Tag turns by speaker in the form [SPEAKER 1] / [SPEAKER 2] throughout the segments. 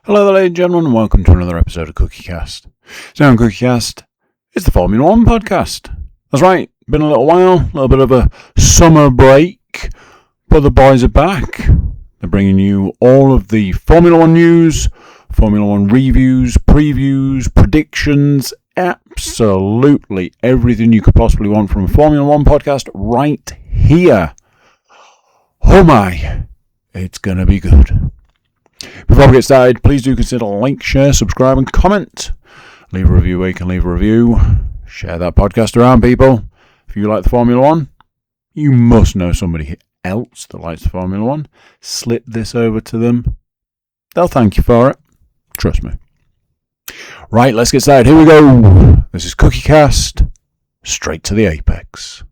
[SPEAKER 1] Hello there, ladies and gentlemen, and welcome to another episode of CookieCast. So on CookieCast, it's the Formula 1 podcast. That's right, been a little while, a little bit of a summer break, but the boys are back. They're bringing you all of the Formula 1 news, Formula 1 reviews, previews, predictions, absolutely everything you could possibly want from a Formula 1 podcast right here. Oh my, it's going to be good. Before we get started, please do consider like, share, subscribe and comment. Leave a review where you can leave a review. Share that podcast around, people. If you like the Formula 1, you must know somebody else that likes the Formula 1. Slip this over to them. They'll thank you for it. Trust me. Right, let's get started. Here we go. This is CookieCast. Straight to the apex.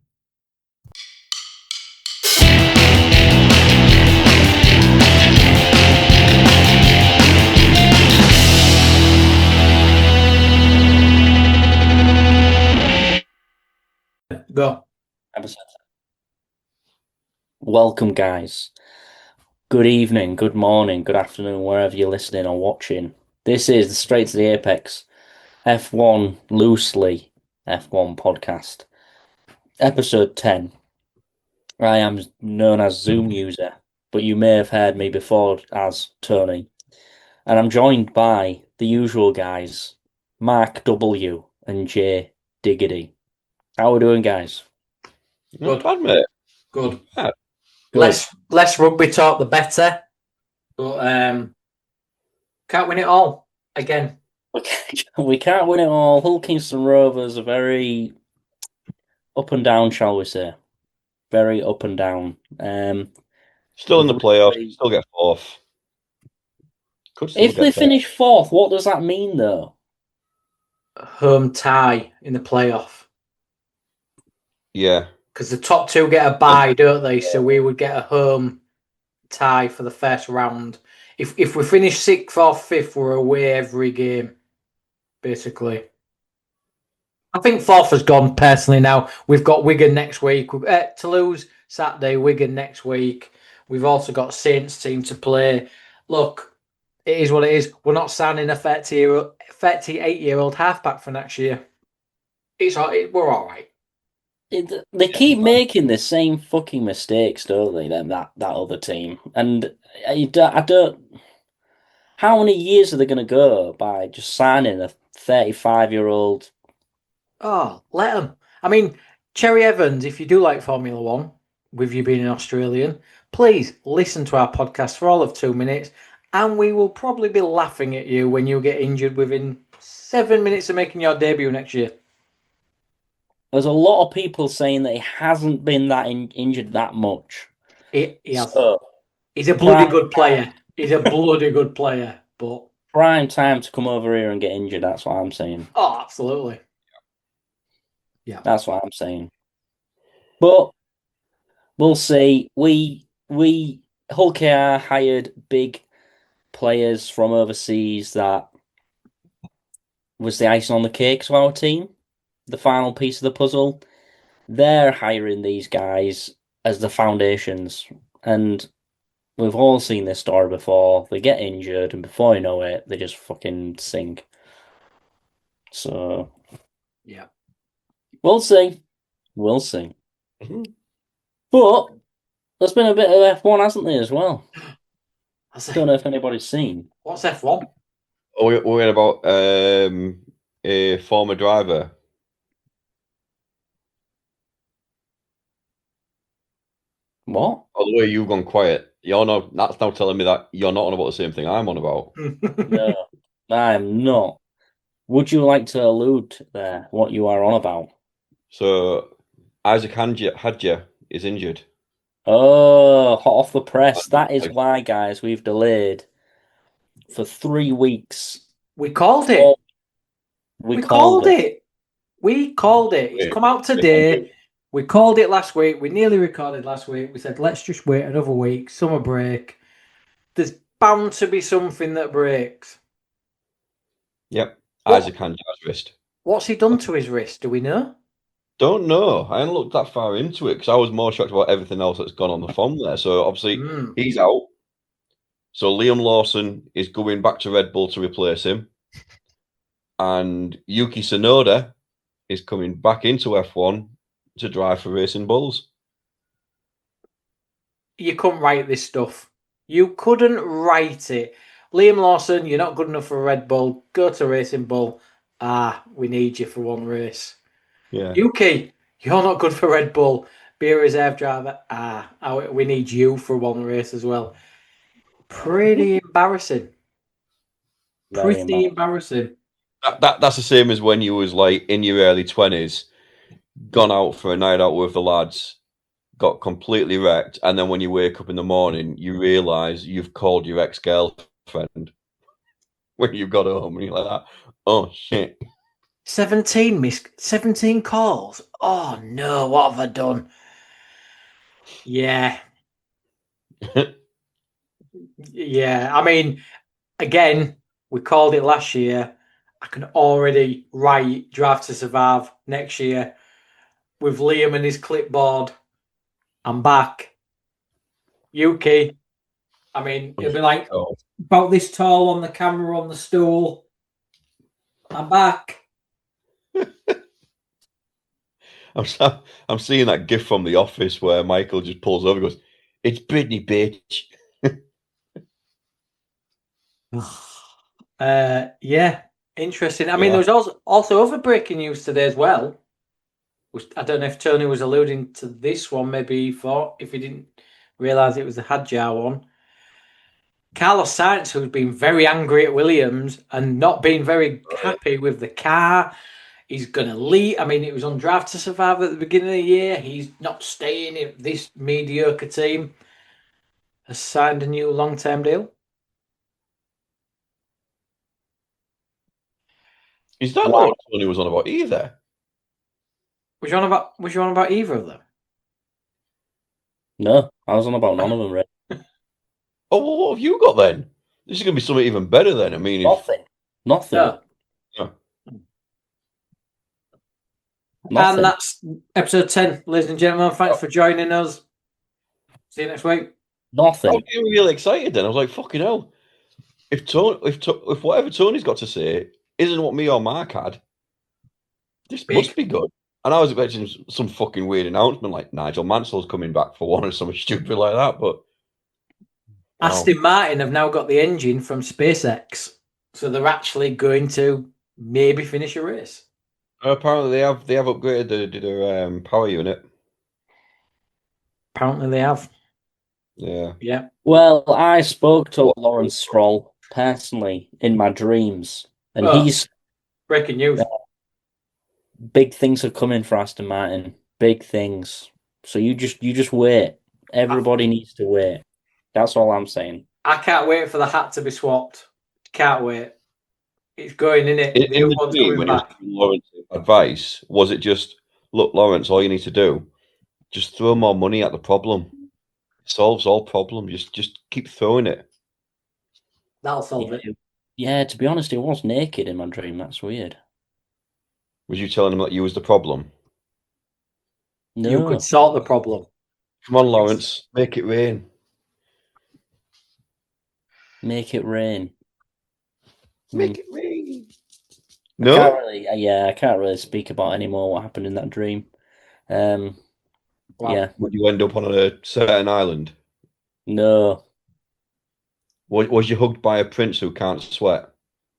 [SPEAKER 2] Go.
[SPEAKER 3] Welcome, guys. Good evening, good morning, good afternoon, wherever you're listening or watching. This is the Straight to the Apex F1 Loosely F1 podcast, episode 10. I am known as Zoom user, but you may have heard me before as Tony. And I'm joined by the usual guys, Mark W. and Jay Diggity. How are we doing, guys?
[SPEAKER 2] Good.
[SPEAKER 4] Bad, mate.
[SPEAKER 2] Good.
[SPEAKER 4] Bad.
[SPEAKER 2] Less rugby talk, the better. But can't win it all again.
[SPEAKER 3] We can't win it all. Hull Kingston Rovers are very up and down, shall we say? Very up and down.
[SPEAKER 4] Still in the playoffs. Still get fourth.
[SPEAKER 3] If they finish fourth, what does that mean, though?
[SPEAKER 2] Home tie in the playoff.
[SPEAKER 4] Yeah.
[SPEAKER 2] Because the top two get a bye, don't they? So we would get a home tie for the first round. If we finish 6th or 5th, we're away every game, basically. I think 4th has gone personally now. We've got Wigan next week. Toulouse Saturday, Wigan next week. We've also got Saints team to play. Look, it is what it is. We're not signing a 38-year-old halfback for next year. We're all right.
[SPEAKER 3] They keep making the same fucking mistakes, don't they? That other team, and I don't. How many years are they going to go by just signing a 35-year-old?
[SPEAKER 2] Oh, let them. I mean, Cherry Evans, if you do like Formula 1, with you being an Australian, please listen to our podcast for all of 2 minutes, and we will probably be laughing at you when you get injured within 7 minutes of making your debut next year.
[SPEAKER 3] There's a lot of people saying that he hasn't been that injured that much.
[SPEAKER 2] He has. He's a bloody good player. He's a bloody good player. But
[SPEAKER 3] prime time to come over here and get injured. That's what I'm saying.
[SPEAKER 2] Oh, absolutely. Yeah,
[SPEAKER 3] that's what I'm saying. But we'll see. We Hull KR hired big players from overseas. That was the icing on the cake to our team. The final piece of the puzzle. They're hiring these guys as the foundations, and we've all seen this story before. They get injured, and before you know it, they just fucking sink. So,
[SPEAKER 2] yeah,
[SPEAKER 3] we'll see. Mm-hmm. But there's been a bit of F1, hasn't there, as well? I don't know if anybody's seen.
[SPEAKER 2] What's F1?
[SPEAKER 4] We're about a former driver.
[SPEAKER 3] What?
[SPEAKER 4] Oh, the way you've gone quiet. That's now telling me that you're not on about the same thing I'm on about.
[SPEAKER 3] No, I am not. Would you like to allude there what you are on about?
[SPEAKER 4] So, Isaac Hadja is injured.
[SPEAKER 3] Oh, hot off the press. That is why, guys, we've delayed for 3 weeks.
[SPEAKER 2] We called it. We called it. It's come out today. We called it last week. We nearly recorded last week. We said, let's just wait another week. Summer break. There's bound to be something that breaks.
[SPEAKER 4] Yep. Isaac Hadja's wrist.
[SPEAKER 2] What's he done to his wrist? Do we know?
[SPEAKER 4] Don't know. I haven't looked that far into it because I was more shocked about everything else that's gone on the form there. So obviously he's out. So Liam Lawson is going back to Red Bull to replace him. And Yuki Tsunoda is coming back into F1 to drive for Racing Bulls.
[SPEAKER 2] You couldn't write this stuff. You couldn't write it. Liam Lawson, you're not good enough for Red Bull. Go to Racing Bull. We need you for one race.
[SPEAKER 4] Yeah.
[SPEAKER 2] Yuki, you're not good for Red Bull. Be a reserve driver. We need you for one race as well. Pretty embarrassing. Pretty embarrassing.
[SPEAKER 4] That's the same as when you was like in your early 20s, gone out for a night out with the lads, got completely wrecked, and then when you wake up in the morning, you realise you've called your ex-girlfriend when you got home, and you're like that. Oh shit.
[SPEAKER 2] 17 calls. Oh no, what have I done? Yeah. Yeah. I mean, again, we called it last year. I can already write Drive to Survive next year with Liam and his clipboard. I'm back. Yuki. I mean, it'll be like about this tall on the camera on the stool. I'm back.
[SPEAKER 4] I'm seeing that gif from The Office where Michael just pulls over and goes, "It's Britney, bitch."
[SPEAKER 2] Yeah, interesting. I mean, there was also other breaking news today as well. I don't know if Tony was alluding to this one. Maybe he thought, if he didn't realise it was the Hadjar one. Carlos Sainz, who's been very angry at Williams and not been very happy with the car, he's going to leave. I mean, it was on Drive to Survive at the beginning of the year. He's not staying in this mediocre team. Has signed a new long-term deal.
[SPEAKER 4] Is that not what Tony was on about either?
[SPEAKER 2] Was you on about either of them?
[SPEAKER 3] No, I was on about none of them, Ray.
[SPEAKER 4] Oh, well, what have you got then? This is going to be something even better then. I mean,
[SPEAKER 3] Nothing.
[SPEAKER 2] No.
[SPEAKER 3] Nothing.
[SPEAKER 2] And that's episode 10, ladies and gentlemen. Thanks for joining us. See you next week.
[SPEAKER 3] Nothing.
[SPEAKER 4] I was getting really excited then. I was like, fucking hell. If whatever Tony's got to say isn't what me or Mark had, this must be good. And I was expecting some fucking weird announcement like Nigel Mansell's coming back for one or something stupid like that. But
[SPEAKER 2] Aston Martin have now got the engine from SpaceX, so they're actually going to maybe finish a race.
[SPEAKER 4] Apparently they have upgraded their power unit.
[SPEAKER 2] Apparently they have.
[SPEAKER 4] Yeah.
[SPEAKER 2] Yeah.
[SPEAKER 3] Well, I spoke to Lawrence Stroll personally in my dreams, and he's
[SPEAKER 2] breaking news.
[SPEAKER 3] Big things are coming for Aston Martin. Big things. So you just wait. Everybody needs to wait. That's all I'm saying.
[SPEAKER 2] I can't wait for the hat to be swapped. Can't wait. It's going in it.
[SPEAKER 4] In the dream, when he was giving Lawrence advice, was it just, look, Lawrence, all you need to do, just throw more money at the problem. It solves all problems. Just keep throwing it.
[SPEAKER 2] That'll solve it.
[SPEAKER 3] Yeah, to be honest, he was naked in my dream. That's weird.
[SPEAKER 4] Was you telling him that you was the problem?
[SPEAKER 3] No.
[SPEAKER 2] You could sort the problem.
[SPEAKER 4] Come on, Lawrence, make it rain.
[SPEAKER 3] Make it rain.
[SPEAKER 4] Make it rain. No?
[SPEAKER 3] I can't really speak about anymore what happened in that dream.
[SPEAKER 2] Wow.
[SPEAKER 3] Yeah.
[SPEAKER 4] Would you end up on a certain island?
[SPEAKER 3] No.
[SPEAKER 4] Was you hugged by a prince who can't sweat?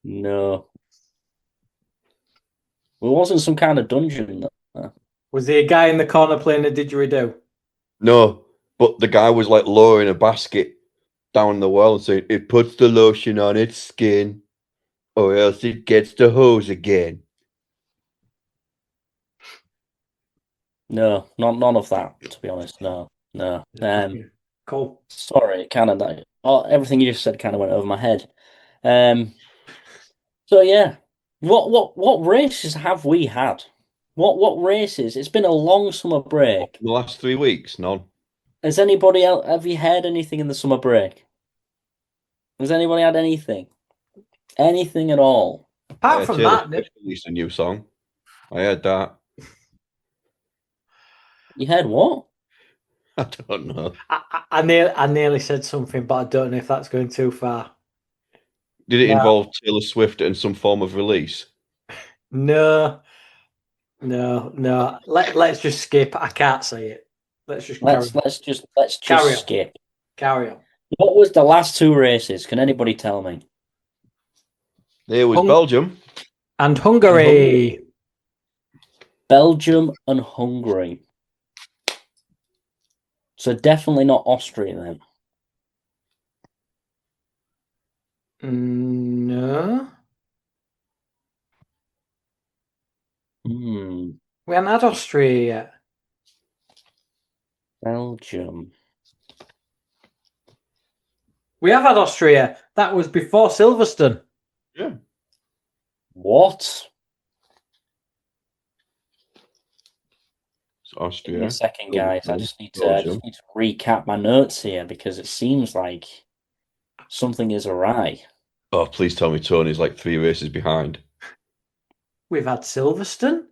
[SPEAKER 3] No. It wasn't some kind of dungeon.
[SPEAKER 2] Was there a guy in the corner playing a didgeridoo?
[SPEAKER 4] No, but the guy was like lowering a basket down the well and saying, it puts the lotion on its skin, or else it gets the hose again.
[SPEAKER 3] No, none of that, to be honest. No.
[SPEAKER 2] Cool.
[SPEAKER 3] Sorry, kind of that. Everything you just said kind of went over my head. So yeah, what races have we had? What races? It's been a long summer break.
[SPEAKER 4] The last 3 weeks, none.
[SPEAKER 3] Has anybody else? Have you heard anything in the summer break? Has anybody had anything? Anything at all?
[SPEAKER 2] Apart from that,
[SPEAKER 4] released a new song. I heard that.
[SPEAKER 3] You heard what?
[SPEAKER 4] I don't know.
[SPEAKER 2] I nearly said something, but I don't know if that's going too far.
[SPEAKER 4] Did it
[SPEAKER 2] No.
[SPEAKER 4] involve Taylor Swift and some form of release?
[SPEAKER 2] No. Let's just skip. I can't say it. Let's just carry on.
[SPEAKER 3] Let's just
[SPEAKER 2] Carry on.
[SPEAKER 3] skip.
[SPEAKER 2] Carry on.
[SPEAKER 3] What was the last two races? Can anybody tell me?
[SPEAKER 4] There was Belgium
[SPEAKER 2] and Hungary.
[SPEAKER 3] Belgium and Hungary. So definitely not Austria then.
[SPEAKER 2] No.
[SPEAKER 3] We
[SPEAKER 2] haven't had Austria yet.
[SPEAKER 3] Belgium.
[SPEAKER 2] We have had Austria. That was before Silverstone.
[SPEAKER 4] Yeah.
[SPEAKER 3] What?
[SPEAKER 4] It's Austria.
[SPEAKER 3] Give me a second, guys. I just need to recap my notes here because it seems like something is awry.
[SPEAKER 4] Oh, please tell me Tony's like 3 races behind.
[SPEAKER 2] We've had Silverstone.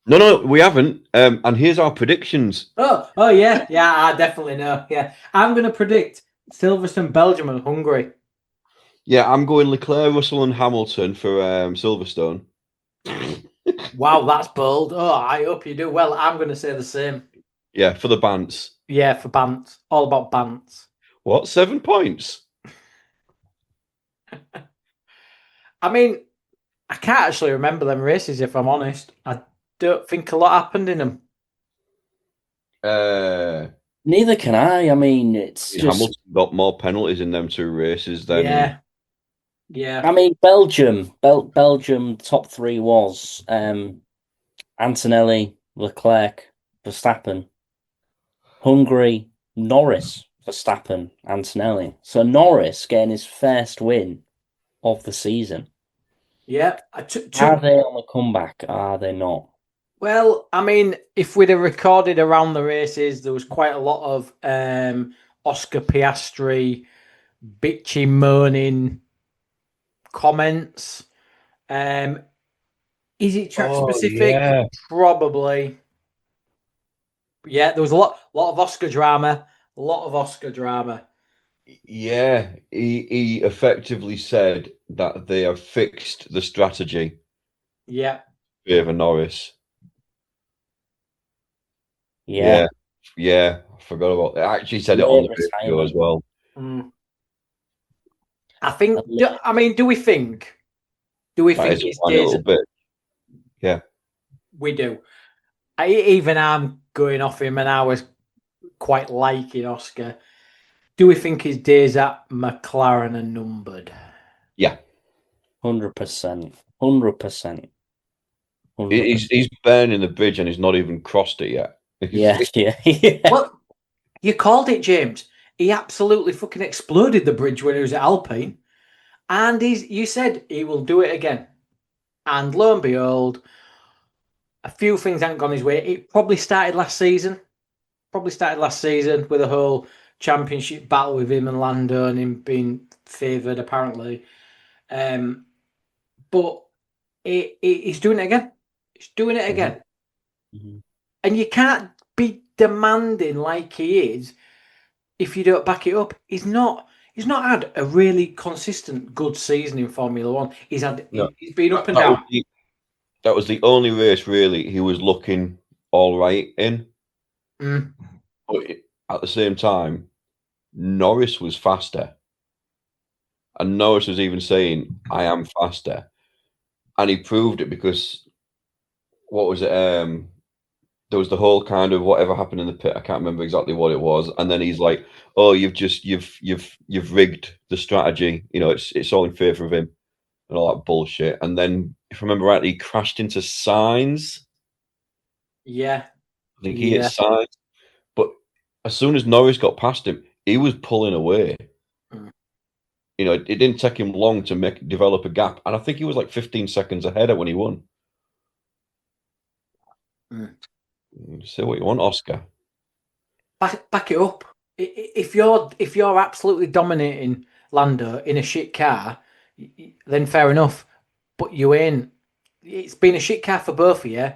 [SPEAKER 4] No, we haven't. And here's our predictions.
[SPEAKER 2] Oh yeah, I definitely know. Yeah, I'm going to predict Silverstone, Belgium, and Hungary.
[SPEAKER 4] Yeah, I'm going Leclerc, Russell, and Hamilton for Silverstone.
[SPEAKER 2] Wow, that's bold. Oh, I hope you do well. I'm going to say the same.
[SPEAKER 4] Yeah, for the Bants.
[SPEAKER 2] Yeah, for Bants. All about Bants.
[SPEAKER 4] What? 7 points?
[SPEAKER 2] I mean, I can't actually remember them races, if I'm honest. I don't think a lot happened in them.
[SPEAKER 3] Neither can I. I mean, it's just...
[SPEAKER 4] Hamilton got more penalties in them 2 races than...
[SPEAKER 2] Yeah.
[SPEAKER 3] I mean, Belgium, top 3 was Antonelli, Leclerc, Verstappen. Hungary, Norris, Verstappen, Antonelli. So Norris getting his first win of the season.
[SPEAKER 2] Yeah.
[SPEAKER 3] Are they on the comeback? Are they not?
[SPEAKER 2] Well, I mean, if we'd have recorded around the races, there was quite a lot of Oscar Piastri bitchy, moaning comments. Is it track specific?
[SPEAKER 4] Yeah.
[SPEAKER 2] Probably. Yeah, there was a lot of Oscar drama.
[SPEAKER 4] Yeah, he effectively said that they have fixed the strategy.
[SPEAKER 2] Yeah.
[SPEAKER 4] Over Norris.
[SPEAKER 3] Yeah.
[SPEAKER 4] I forgot about that. I actually said it on the video as well.
[SPEAKER 2] I think. Do we think? It's
[SPEAKER 4] a little bit? Yeah,
[SPEAKER 2] we do. I'm going off him, and I was quite liking Oscar. Do we think his days at McLaren are numbered?
[SPEAKER 3] Yeah, 100%. 100%.
[SPEAKER 4] He's burning the bridge, and he's not even crossed it yet.
[SPEAKER 3] Yeah.
[SPEAKER 2] Well, you called it, James. He absolutely fucking exploded the bridge when he was at Alpine, and you said he will do it again. And lo and behold, a few things haven't gone his way. It probably started last season. With the whole championship battle with him and Lando and him being favoured, apparently. But he's doing it again.
[SPEAKER 3] Mm-hmm.
[SPEAKER 2] And you can't be demanding like he is if you don't back it up. He's not had a really consistent good season in Formula One. He's been up and down.
[SPEAKER 4] That was the only race really he was looking all right in. But at the same time, Norris was faster. And Norris was even saying, I am faster. And he proved it because, what was it? There was the whole kind of whatever happened in the pit. I can't remember exactly what it was. And then he's like, "Oh, you've rigged the strategy. You know, it's all in favour of him and all that bullshit." And then, if I remember rightly, he crashed into Sainz.
[SPEAKER 2] Yeah,
[SPEAKER 4] I think he hit Sainz. But as soon as Norris got past him, he was pulling away. You know, it didn't take him long to develop a gap, and I think he was like 15 seconds ahead of when he won. Say what you want, Oscar.
[SPEAKER 2] Back it up. If you're absolutely dominating Lando in a shit car, then fair enough. But you ain't. It's been a shit car for both of you.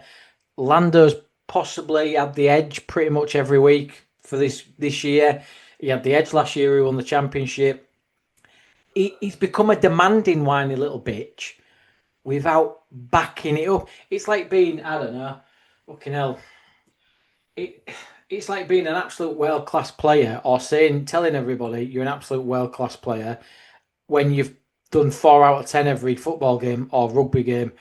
[SPEAKER 2] Lando's possibly had the edge pretty much every week for this year. He had the edge last year. He won the championship. He's become a demanding, whiny little bitch without backing it up. It's like being, I don't know, fucking hell. It's like being an absolute world-class player or telling everybody you're an absolute world-class player when you've done 4 out of 10 every football game or rugby game.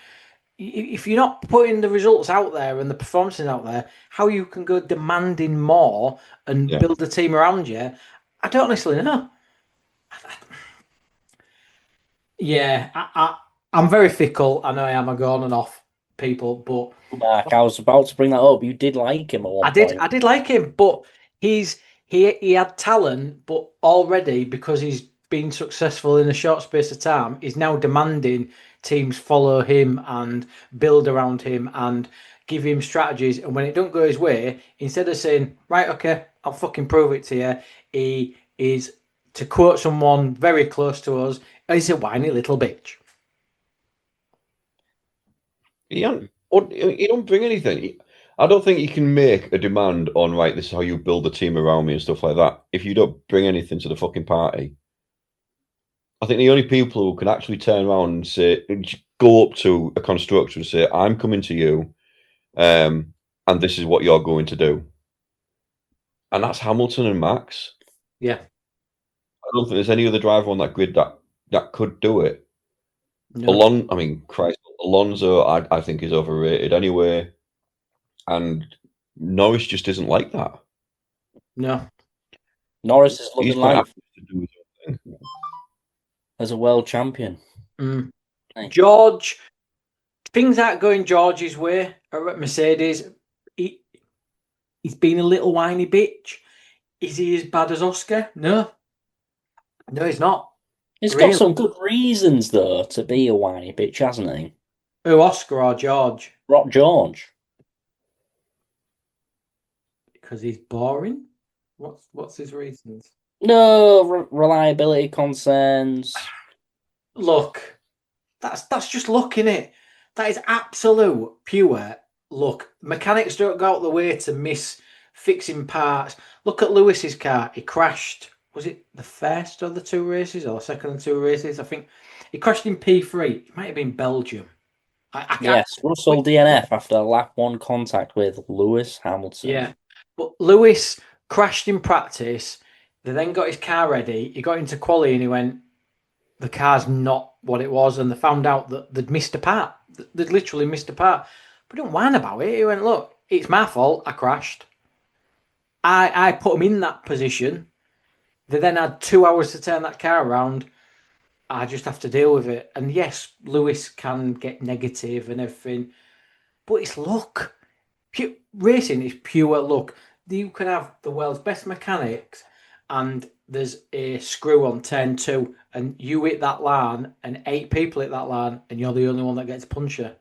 [SPEAKER 2] If you're not putting the results out there and the performances out there, how you can go demanding more and build a team around you, I don't honestly know. I'm very fickle. I know I am. I go on and off people, but
[SPEAKER 3] Mark, I was about to bring that up. You did like him at one point.
[SPEAKER 2] I did like him, but he had talent, but already because he's been successful in a short space of time, he's now demanding teams follow him and build around him and give him strategies. And when it don't go his way, instead of saying, right, okay, I'll fucking prove it to you, he is, to quote someone very close to us, he's a whiny little bitch.
[SPEAKER 4] He don't bring anything. I don't think you can make a demand on, right, this is how you build a team around me and stuff like that, if you don't bring anything to the fucking party. I think the only people who can actually turn around and say, go up to a constructor and say, I'm coming to you, and this is what you're going to do. And that's Hamilton and Max.
[SPEAKER 2] Yeah.
[SPEAKER 4] I don't think there's any other driver on that grid that could do it.
[SPEAKER 2] No.
[SPEAKER 4] Alonso, I think, is overrated anyway. And Norris just isn't like that.
[SPEAKER 2] No.
[SPEAKER 3] Norris is loving
[SPEAKER 4] He's quite
[SPEAKER 3] life
[SPEAKER 4] happy to do his own thing.
[SPEAKER 3] as a world champion.
[SPEAKER 2] Hey. George, things aren't going George's way at Mercedes. He's been a little whiny bitch. Is he as bad as Oscar? No, he's not.
[SPEAKER 3] He's got some good reasons, though, to be a whiny bitch, hasn't he?
[SPEAKER 2] Who, Oscar or George?
[SPEAKER 3] Rock George.
[SPEAKER 2] Because he's boring? What's his reasons?
[SPEAKER 3] No, reliability concerns.
[SPEAKER 2] Look, that's just luck, innit? That is absolute pure luck. Mechanics don't go out the way to miss fixing parts. Look at Lewis's car. He crashed. Was it the first of the 2 races or the second of the 2 races? I think he crashed in P3. It might have been Belgium.
[SPEAKER 3] Yes, Russell DNF after lap 1 contact with Lewis Hamilton.
[SPEAKER 2] Yeah, but Lewis crashed in practice. They then got his car ready. He got into quali and he went, the car's not what it was. And they found out that they'd missed a part. They'd literally missed a part. But don't whine about it. He went, look, it's my fault. I crashed. I put him in that position. They then had 2 hours to turn that car around. I just have to deal with it. And yes, Lewis can get negative and everything, but it's luck. Racing is pure luck. You can have the world's best mechanics and there's a screw on turn 2 and you hit that line and 8 people hit that line and you're the only one that gets a puncture.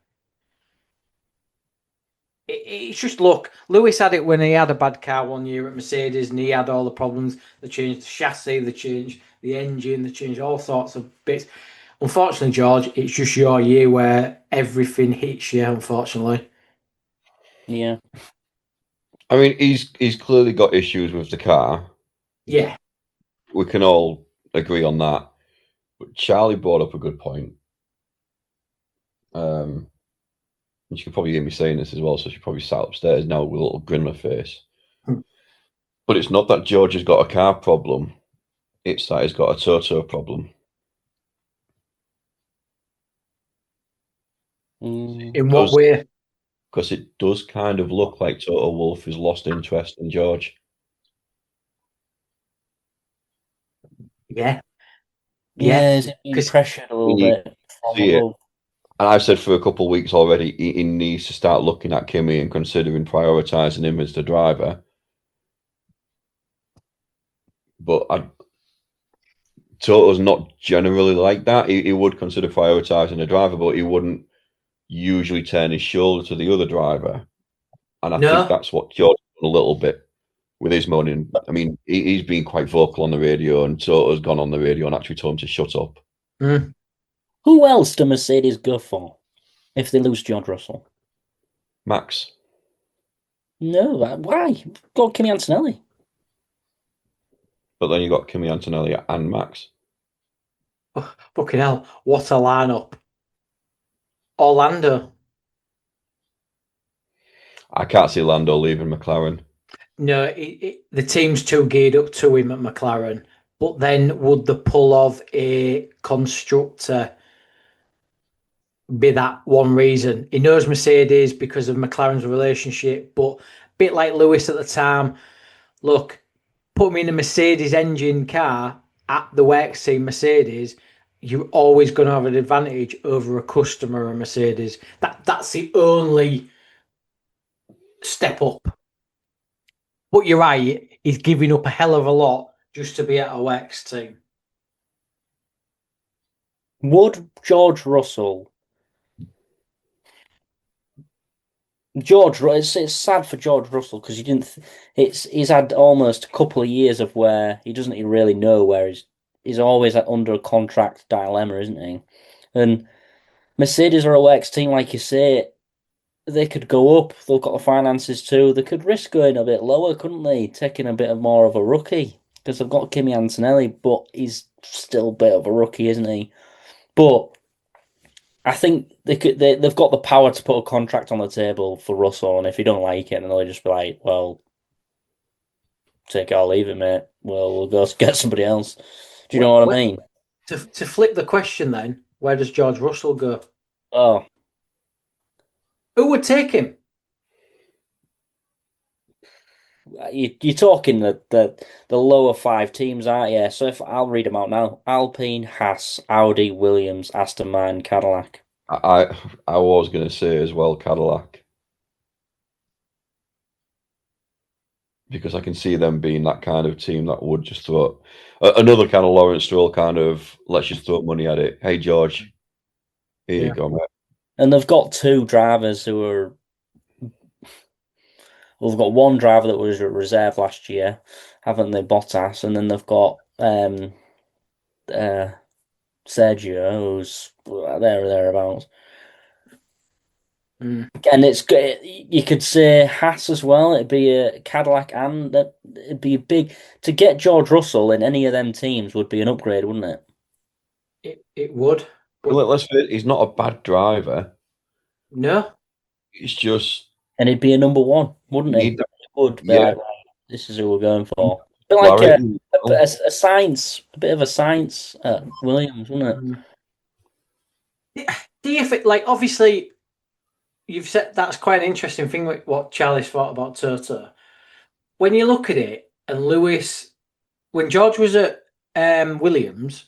[SPEAKER 2] It's just luck. Lewis had it when he had a bad car one year at Mercedes and he had all the problems. They changed the chassis, they changed the engine, they changed all sorts of bits. Unfortunately, George, it's just your year where everything hits you, unfortunately.
[SPEAKER 3] Yeah.
[SPEAKER 4] I mean, he's clearly got issues with the car.
[SPEAKER 2] Yeah.
[SPEAKER 4] We can all agree on that. But Charlie brought up a good point. And she could probably hear me saying this as well, so she probably sat upstairs now with a little grin on her face. But it's not that George has got a car problem. It's that he's got a Toto problem.
[SPEAKER 2] In what way?
[SPEAKER 4] Because it does kind of look like Toto Wolff has lost interest in George.
[SPEAKER 2] Yeah.
[SPEAKER 3] Yeah, he's being pressured a little bit from above.
[SPEAKER 4] And I've said for a couple of weeks already, he needs to start looking at Kimi and considering prioritising him as the driver. But Toto's not generally like that. He would consider prioritising the driver, but he wouldn't usually turn his shoulder to the other driver. And I think that's what George done a little bit with his moaning. I mean, he's been quite vocal on the radio, and Toto's gone on the radio and actually told him to shut up.
[SPEAKER 3] Who else do Mercedes go for if they lose George Russell?
[SPEAKER 4] Max.
[SPEAKER 3] No, why? Go Kimi Antonelli.
[SPEAKER 4] But then you got Kimi Antonelli and Max.
[SPEAKER 2] Fucking hell, what a lineup. Orlando.
[SPEAKER 4] I can't see Lando leaving McLaren.
[SPEAKER 2] No, the team's too geared up to him at McLaren. But then would the pull of a constructor be that one reason? He knows Mercedes because of McLaren's relationship, but a bit like Lewis at the time, look, put me in a Mercedes engine car at the works team Mercedes, you're always going to have an advantage over a customer of Mercedes. That's the only step up. But you're right, he's giving up a hell of a lot just to be at a works team.
[SPEAKER 3] Would George Russell? It's sad for George Russell because he didn't. He's had almost a couple of years of where he doesn't even really know where he's always under a contract dilemma, isn't he? And Mercedes are a works team, like you say. They could go up. They've got the finances too. They could risk going a bit lower, couldn't they? Taking a bit of more of a rookie because they've got Kimi Antonelli, but he's still a bit of a rookie, isn't he? But I think they've got the power to put a contract on the table for Russell, and if he don't like it, then they'll just be like, "Well, take it or leave it, mate. Well, we'll go get somebody else." Do you know what I mean?
[SPEAKER 2] To flip the question, then, where does George Russell go?
[SPEAKER 3] Oh,
[SPEAKER 2] who would take him?
[SPEAKER 3] You're talking the lower 5 teams, aren't you? So if I'll read them out now: Alpine, Haas, Audi, Williams, Aston Martin, Cadillac.
[SPEAKER 4] I was going to say as well Cadillac, because I can see them being that kind of team that would just throw another kind of Lawrence Stroll kind of, let's just throw money at it. Hey George, here you go, mate.
[SPEAKER 3] And they've got 2 drivers who are. Well, they've got one driver that was a reserve last year, haven't they? Bottas, and then they've got Sergio, who's there or thereabouts. And it's you could say Haas as well. It'd be a Cadillac, and it'd be big to get George Russell in any of them teams would be an upgrade, wouldn't it?
[SPEAKER 2] It would.
[SPEAKER 4] Well, let's face it, he's not a bad driver.
[SPEAKER 2] No,
[SPEAKER 4] it's just,
[SPEAKER 3] and he'd be a number 1, wouldn't he? Would be like, this is who we're going for. A bit like a science, a bit of a science at Williams, wouldn't
[SPEAKER 2] it? Do you think, like, obviously, you've said that's quite an interesting thing with what Charlie's thought about Toto. When you look at it, and Lewis, when George was at Williams,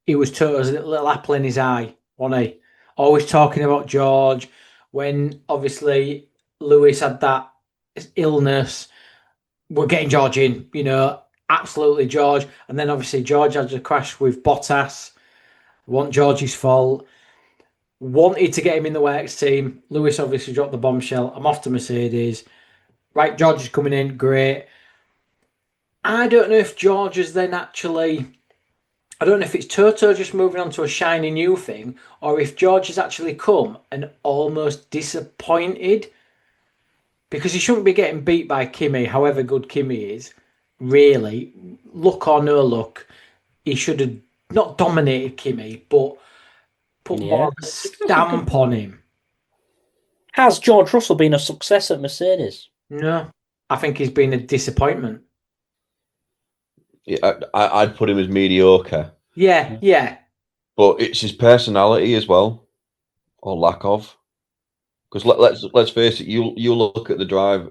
[SPEAKER 2] he was Toto's little apple in his eye, wasn't he? Always talking about George. When obviously Lewis had that illness, we're getting George in, absolutely George. And then obviously George had a crash with Bottas. Want George's fault. Wanted to get him in the works team. Lewis obviously dropped the bombshell. I'm off to Mercedes. Right, George is coming in. Great. I don't know if George is then actually... I don't know if it's Toto just moving on to a shiny new thing, or if George has actually come and almost disappointed, because he shouldn't be getting beat by Kimi, however good Kimi is. Really, luck or no luck, he should have not dominated Kimi, but put more of a stamp on him.
[SPEAKER 3] Has George Russell been a success at Mercedes?
[SPEAKER 2] No, I think he's been a disappointment.
[SPEAKER 4] Yeah, I'd put him as mediocre.
[SPEAKER 2] Yeah.
[SPEAKER 4] But it's his personality as well, or lack of. Because let's face it, you look at the drive.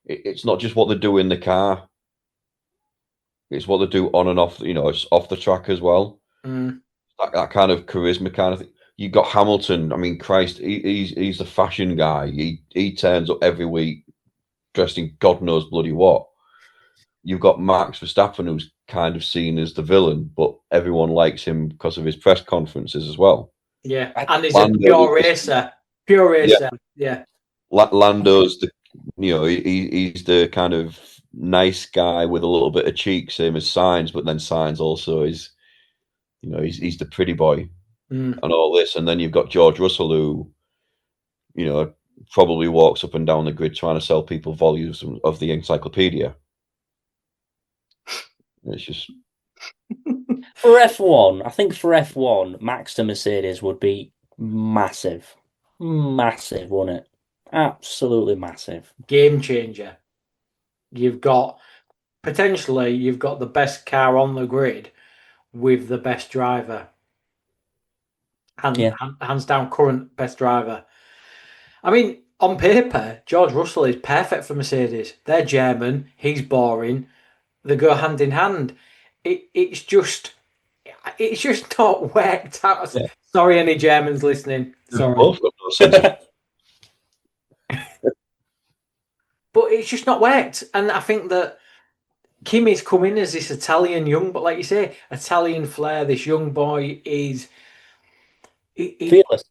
[SPEAKER 4] It's not just what they do in the car. It's what they do on and off. It's off the track as well. That kind of charisma kind of thing. You got Hamilton. I mean, Christ, he's the fashion guy. He turns up every week dressed in God knows bloody what. You've got Max Verstappen, who's kind of seen as the villain, but everyone likes him because of his press conferences as well.
[SPEAKER 2] Yeah, and he's a pure racer. Pure racer, yeah.
[SPEAKER 4] Lando's he's the kind of nice guy with a little bit of cheek, same as Sainz, but then Sainz also is, he's the pretty boy and all this. And then you've got George Russell, who, probably walks up and down the grid trying to sell people volumes of the encyclopedia. It's just
[SPEAKER 3] For F1, I think for F1, Max to Mercedes would be massive. Massive, wouldn't it? Absolutely massive.
[SPEAKER 2] Game changer. You've got the best car on the grid with the best driver. Hands down, current best driver. I mean, on paper, George Russell is perfect for Mercedes. They're German. He's boring. They go hand in hand. It's just not worked out.
[SPEAKER 4] Yeah.
[SPEAKER 2] Sorry, any Germans listening. Sorry,
[SPEAKER 4] both got no sense of
[SPEAKER 2] but it's just not worked. And I think that Kimi's come in as this Italian but like you say, Italian flair. This young boy is
[SPEAKER 3] Fearless.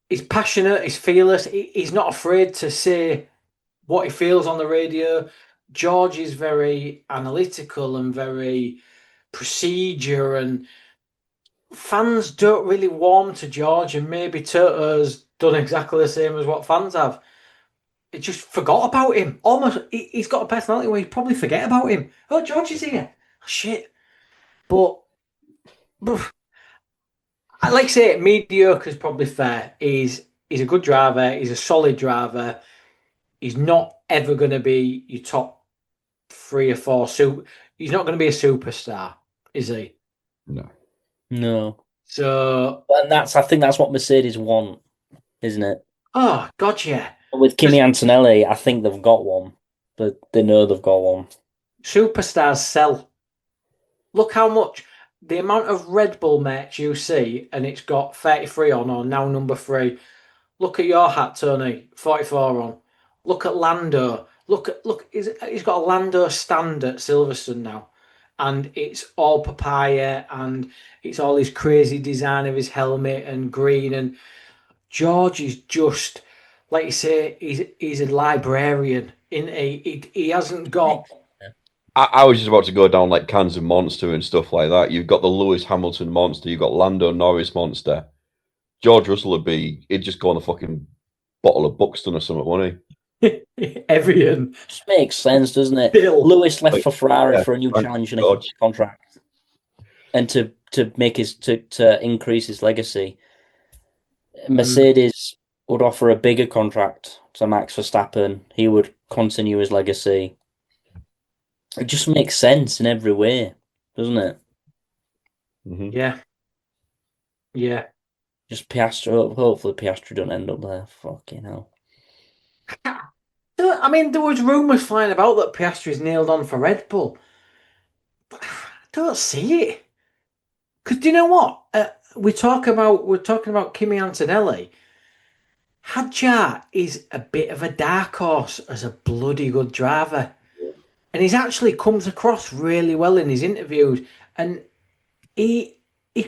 [SPEAKER 2] he's passionate. He's fearless. He's not afraid to say what he feels on the radio. George is very analytical and very procedure, and fans don't really warm to George, and maybe Toto's done exactly the same as what fans have. It just forgot about him. Almost, he's got a personality where you probably forget about him. Oh, George is here. Oh, shit. But I like to say mediocre is probably fair. He's a good driver. He's a solid driver. He's not ever going to be your top 3 or 4. He's not going to be a superstar, is he?
[SPEAKER 3] No.
[SPEAKER 2] So,
[SPEAKER 3] and I think that's what Mercedes want, isn't it?
[SPEAKER 2] oh God, yeah.
[SPEAKER 3] With Kimi Antonelli, I think they've got one, but they know they've got one.
[SPEAKER 2] Superstars sell. Look how much the amount of Red Bull merch you see, and it's got 33 on, or now number 3. Look at your hat, Tony, 44 on. Look at Lando. Look, he's got a Lando stand at Silverstone now, and it's all papaya, and it's all his crazy design of his helmet and green. And George is just, like you say, he's a librarian. He hasn't got.
[SPEAKER 4] I was just about to go down like cans of Monster and stuff like that. You've got the Lewis Hamilton monster. You've got Lando Norris monster. George Russell he'd just go on a fucking bottle of Buxton or something, wouldn't he?
[SPEAKER 2] Evian.
[SPEAKER 3] Just makes sense, doesn't it?
[SPEAKER 2] Bill.
[SPEAKER 3] Lewis left for Ferrari for a new
[SPEAKER 4] Thank
[SPEAKER 3] challenge and a
[SPEAKER 4] George.
[SPEAKER 3] huge contract, and to make to increase his legacy. Mercedes would offer a bigger contract to Max Verstappen. He would continue his legacy. It just makes sense in every way, doesn't it?
[SPEAKER 4] Mm-hmm.
[SPEAKER 2] Yeah. Yeah.
[SPEAKER 3] Just Piastri. Hopefully, Piastri don't end up there. Fucking hell.
[SPEAKER 2] I mean, there was rumours flying about that Piastri's nailed on for Red Bull. But I don't see it. Because do you know what? We're talking about Kimi Antonelli. Hadjar is a bit of a dark horse as a bloody good driver. And he's actually comes across really well in his interviews. And he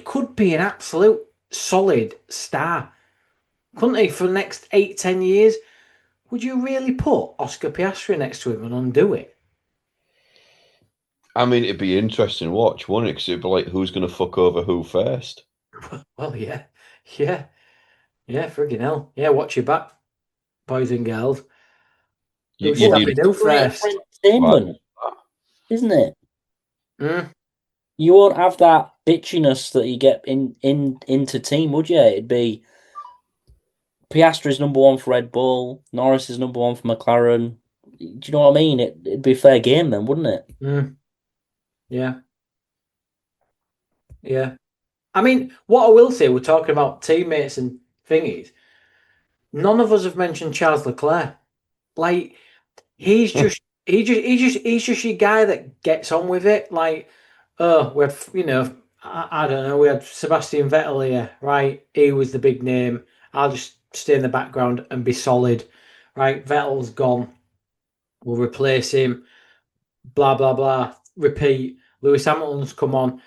[SPEAKER 2] could be an absolute solid star. Couldn't he, for the next 8-10 years? Would you really put Oscar Piastri next to him and undo it?
[SPEAKER 4] I mean, it'd be interesting to watch, wouldn't it? Because it'd be like, who's going to fuck over who first?
[SPEAKER 2] Well, yeah. Friggin' hell. Yeah, watch your back, boys and girls.
[SPEAKER 4] You
[SPEAKER 2] Who's
[SPEAKER 4] need
[SPEAKER 2] who first?
[SPEAKER 3] Entertainment, isn't it?
[SPEAKER 2] Mm.
[SPEAKER 3] You won't have that bitchiness that you get into team, would you? It'd be Piastri's number 1 for Red Bull, Norris is number 1 for McLaren. Do you know what I mean? It'd be a fair game then, wouldn't it?
[SPEAKER 2] Mm. Yeah. Yeah. I mean, what I will say, we're talking about teammates and thingies. None of us have mentioned Charles Leclerc. Like, he's just your guy that gets on with it. Like, we had, I don't know, we had Sebastian Vettel here, right? He was the big name. I'll just stay in the background and be solid, right? Vettel's gone. We'll replace him. Blah, blah, blah. Repeat. Lewis Hamilton's come on.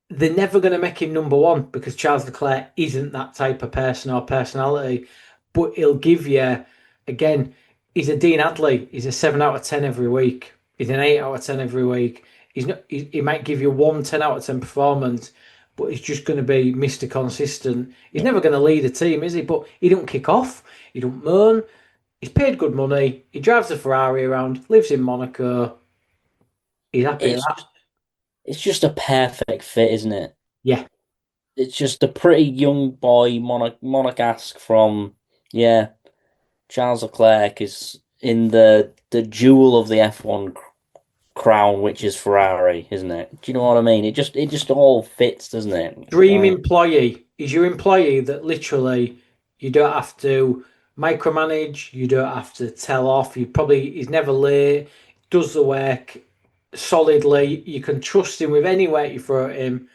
[SPEAKER 2] They're never going to make him number 1 because Charles Leclerc isn't that type of person or personality. But he'll give you, again, he's a Dean Hadley. He's a 7 out of 10 every week. He's an 8 out of 10 every week. He might give you 1 10 out of 10 performance, but he's just going to be Mr. Consistent. He's never going to lead a team, is he? But he don't kick off. He don't moan. He's paid good money. He drives a Ferrari around, lives in Monaco. He's happy with that.
[SPEAKER 3] it's just a perfect fit, isn't it?
[SPEAKER 2] Yeah.
[SPEAKER 3] It's just a pretty young boy, Monegasque from Charles Leclerc is in the jewel of the F1 crown, which is Ferrari, isn't it? Do you know what I mean? It just all fits, doesn't it?
[SPEAKER 2] Dream
[SPEAKER 3] Like,
[SPEAKER 2] employee is your employee that literally you don't have to micromanage, you don't have to tell off. He's never late, does the work solidly. You can trust him with any work you throw at him.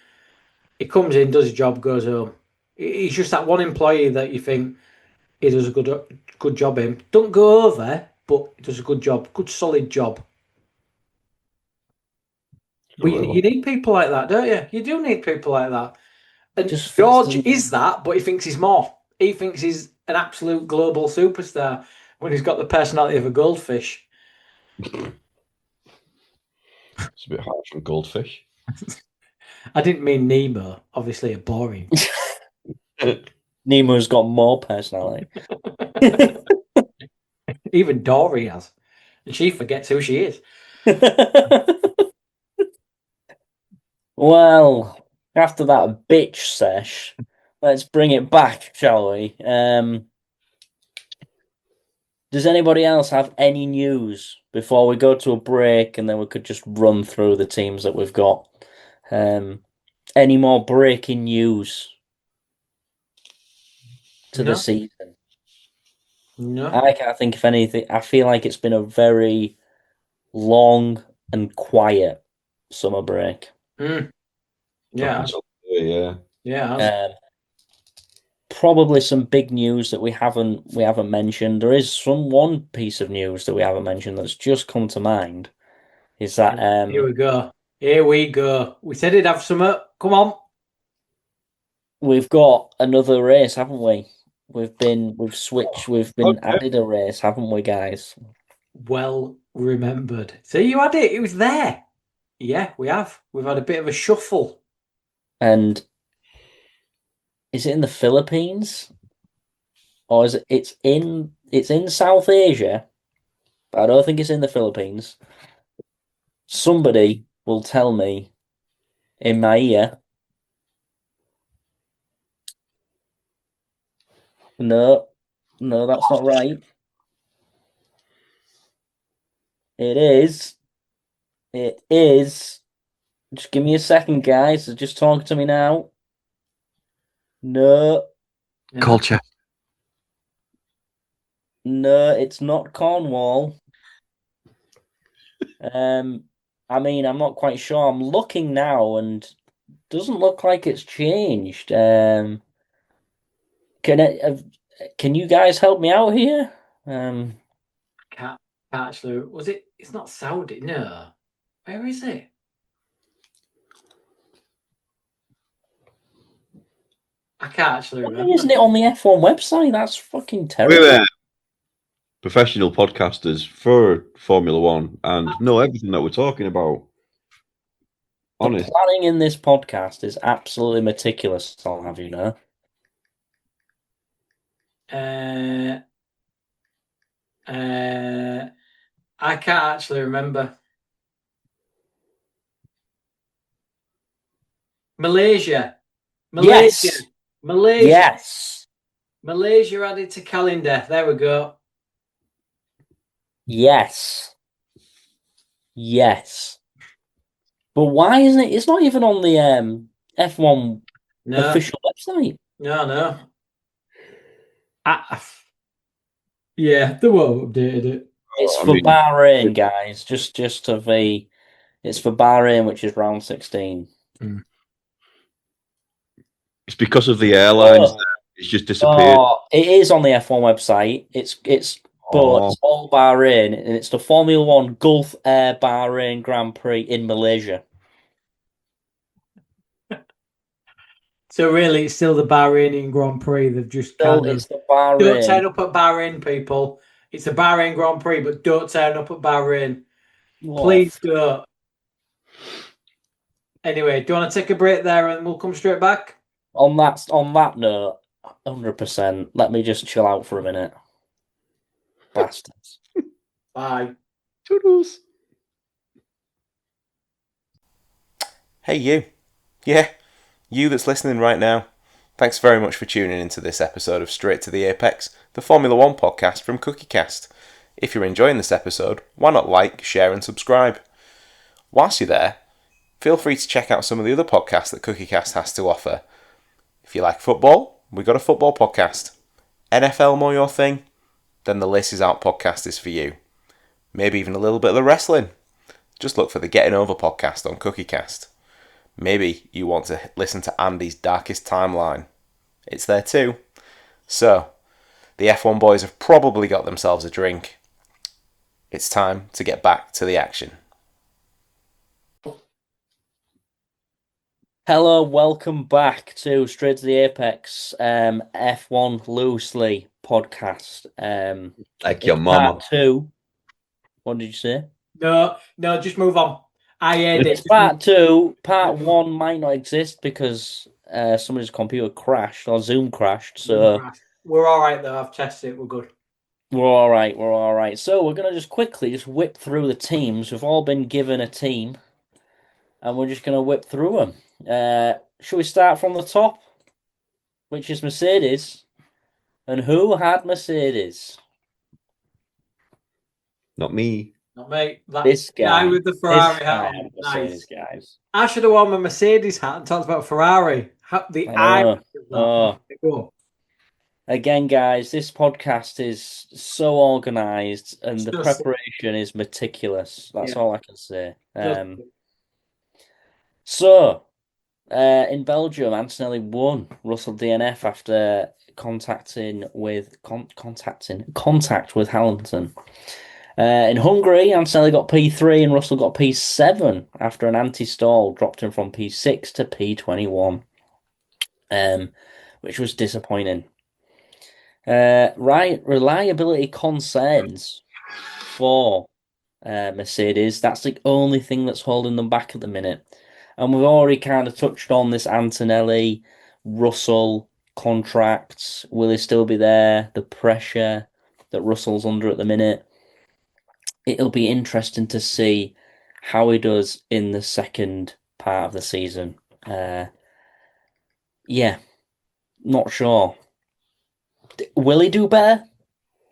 [SPEAKER 2] He comes in, does his job, goes home. He's just that one employee that you think he does a good job in. Don't go over, but he does a good job, good solid job. But you need people like that, don't you? You do need people like that. And
[SPEAKER 3] just
[SPEAKER 2] George
[SPEAKER 3] fits
[SPEAKER 2] is that, but he thinks he's more. He thinks he's an absolute global superstar when he's got the personality of a goldfish.
[SPEAKER 4] It's a bit harsh on goldfish.
[SPEAKER 2] I didn't mean Nemo, obviously a boring.
[SPEAKER 3] Nemo's got more personality.
[SPEAKER 2] Even Dory has. And she forgets who she is.
[SPEAKER 3] Well, after that bitch sesh, let's bring it back, shall we? Does anybody else have any news before we go to a break, and then we could just run through the teams that we've got? Any more breaking news to
[SPEAKER 2] No.
[SPEAKER 3] the season?
[SPEAKER 2] No.
[SPEAKER 3] I can't think of anything. I feel like it's been a very long and quiet summer break.
[SPEAKER 2] Yeah.
[SPEAKER 4] Yeah.
[SPEAKER 2] Yeah.
[SPEAKER 3] Probably some big news that we haven't mentioned. There is one piece of news that we haven't mentioned that's just come to mind. Is that
[SPEAKER 2] Here we go. Here we go. We said it'd have some. Come on.
[SPEAKER 3] we've got another race, haven't we? We've switched. We've been
[SPEAKER 4] Okay.
[SPEAKER 3] added a race, haven't we, guys?
[SPEAKER 2] Well remembered. See, you had it. It was there. Yeah, we have. We've had a bit of a shuffle.
[SPEAKER 3] And is it in the Philippines, or is it? It's in South Asia, but I don't think it's in the Philippines. Somebody will tell me in my ear. No, that's not right. It is. It is. Just give me a second, guys. Just talk to me now. No,
[SPEAKER 4] Culture.
[SPEAKER 3] no, it's not Cornwall. I mean, I'm not quite sure. I'm looking now, and doesn't look like it's changed. Can you guys help me out here?
[SPEAKER 2] Can't actually. Was it? It's not Saudi. No. Where is it? I can't actually
[SPEAKER 3] Why
[SPEAKER 2] remember.
[SPEAKER 3] isn't it on the F1 website? That's fucking terrible.
[SPEAKER 4] We're professional podcasters for Formula One and know everything that we're talking about.
[SPEAKER 3] The
[SPEAKER 4] Honest.
[SPEAKER 3] planning in this podcast is absolutely meticulous, I'll have you know.
[SPEAKER 2] I can't actually remember. Malaysia.
[SPEAKER 3] Yes.
[SPEAKER 2] Malaysia.
[SPEAKER 3] Yes.
[SPEAKER 2] Malaysia added to calendar. There we go.
[SPEAKER 3] Yes. Yes. But why isn't it? It's not even on the F1
[SPEAKER 2] No.
[SPEAKER 3] official website.
[SPEAKER 2] No. Yeah, they won't updated it.
[SPEAKER 3] It's for Bahrain, guys. Just to be, it's for Bahrain, which is round 16.
[SPEAKER 4] It's because of the airlines. It's just disappeared.
[SPEAKER 3] Oh, it is on the F1 website. But it's all Bahrain, and it's the Formula One Gulf Air Bahrain Grand Prix in Malaysia.
[SPEAKER 2] So really, it's still the Bahrainian Grand Prix. They've just
[SPEAKER 3] It's the Bahrain.
[SPEAKER 2] Don't turn up at Bahrain, people. It's a Bahrain Grand Prix, but don't turn up at Bahrain. Please don't. Anyway, do you want to take a break there and we'll come straight back?
[SPEAKER 3] On that note, 100%. Let me just chill out for a minute. Bastards.
[SPEAKER 2] Bye.
[SPEAKER 4] Toodles.
[SPEAKER 5] Hey you. Yeah, you that's listening right now. Thanks very much for tuning into this episode of Straight to the Apex, the Formula One podcast from CookieCast. If you're enjoying this episode, why not like, share and subscribe? Whilst you're there, feel free to check out some of the other podcasts that CookieCast has to offer. If you like football, we've got a football podcast. NFL more your thing? Then the Laces Out podcast is for you. Maybe even a little bit of the wrestling. Just look for the Getting Over podcast on CookieCast. Maybe you want to listen to Andy's Darkest Timeline. It's there too. So, the F1 boys have probably got themselves a drink. It's time to get back to the action.
[SPEAKER 3] Hello, welcome back to Straight to the Apex F1 Loosely podcast.
[SPEAKER 4] Like your
[SPEAKER 3] It's
[SPEAKER 4] mama.
[SPEAKER 3] Part 2. What did you say?
[SPEAKER 2] No, just move on. I heard
[SPEAKER 3] It's
[SPEAKER 2] it.
[SPEAKER 3] Part 2. Part 1 might not exist because somebody's computer crashed or Zoom crashed. So
[SPEAKER 2] We're all right though. I've tested it. We're good.
[SPEAKER 3] we're all right. So we're going to just quickly whip through the teams. We've all been given a team and we're just going to whip through them. Shall we start from the top, which is Mercedes? And who had Mercedes?
[SPEAKER 4] Not me.
[SPEAKER 2] Not me. That
[SPEAKER 3] This guy
[SPEAKER 2] with the Ferrari
[SPEAKER 3] this
[SPEAKER 2] hat
[SPEAKER 3] guy
[SPEAKER 2] on.
[SPEAKER 3] had Mercedes,
[SPEAKER 2] Nice.
[SPEAKER 3] guys.
[SPEAKER 2] I should have worn my Mercedes hat and talked about Ferrari. The
[SPEAKER 3] I know.
[SPEAKER 2] irony of that. Go.
[SPEAKER 3] Again, guys, this podcast is so organised and the
[SPEAKER 2] Just-
[SPEAKER 3] preparation is meticulous. That's
[SPEAKER 2] Yeah.
[SPEAKER 3] all I can say.
[SPEAKER 2] Just-
[SPEAKER 3] So, in Belgium, Antonelli won Russell DNF after contact with Hamilton. In Hungary, Antonelli got P3 and Russell got P7 after an anti-stall dropped him from P6 to P21, which was disappointing. Reliability concerns for Mercedes. That's the only thing that's holding them back at the minute. And we've already kind of touched on this Antonelli, Russell contracts. Will he still be there? The pressure that Russell's under at the minute. It'll be interesting to see how he does in the second part of the season. Yeah, not sure. Will he do better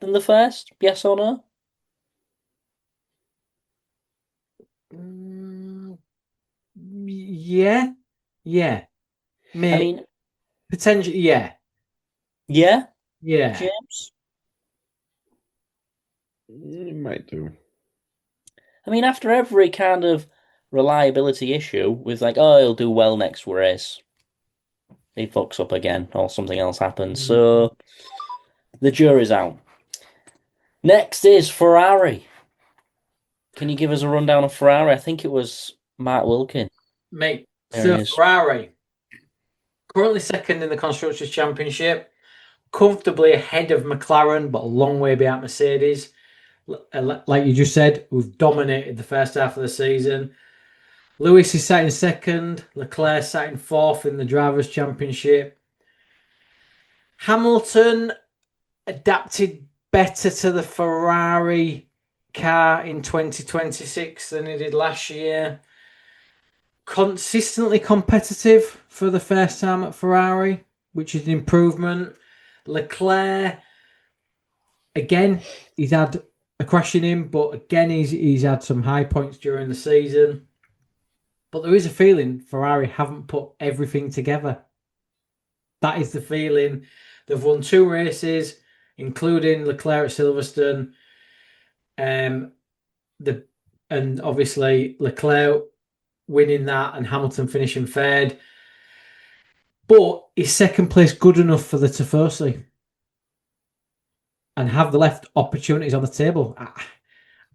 [SPEAKER 3] than the first? Yes or no?
[SPEAKER 2] Yeah. Maybe.
[SPEAKER 3] I mean,
[SPEAKER 2] potentially. Yeah.
[SPEAKER 3] yeah,
[SPEAKER 2] Yeah.
[SPEAKER 3] James.
[SPEAKER 4] You might do.
[SPEAKER 3] I mean, after every kind of reliability issue with like, oh, he'll do well next race, he fucks up again or something else happens. So the jury's out. Next is Ferrari. Can you give us a rundown of Ferrari? I think it was Mark Wilkin.
[SPEAKER 2] Mate,
[SPEAKER 3] There
[SPEAKER 2] so
[SPEAKER 3] it is.
[SPEAKER 2] Ferrari, currently second in the Constructors' Championship, comfortably ahead of McLaren, but a long way behind Mercedes. Like you just said, we've dominated the first half of the season. Lewis is sat in second, Leclerc sat in fourth in the Drivers' Championship. Hamilton adapted better to the Ferrari car in 2026 than he did last year. Consistently competitive for the first time at Ferrari, which is an improvement. Leclerc, again, he's had a crash in him, but again, he's had some high points during the season. But there is a feeling Ferrari haven't put everything together. That is the feeling. They've won 2 races, including Leclerc at Silverstone. And obviously Leclerc winning that and Hamilton finishing third. But is second place good enough for the Tifosi? And have they left opportunities on the table?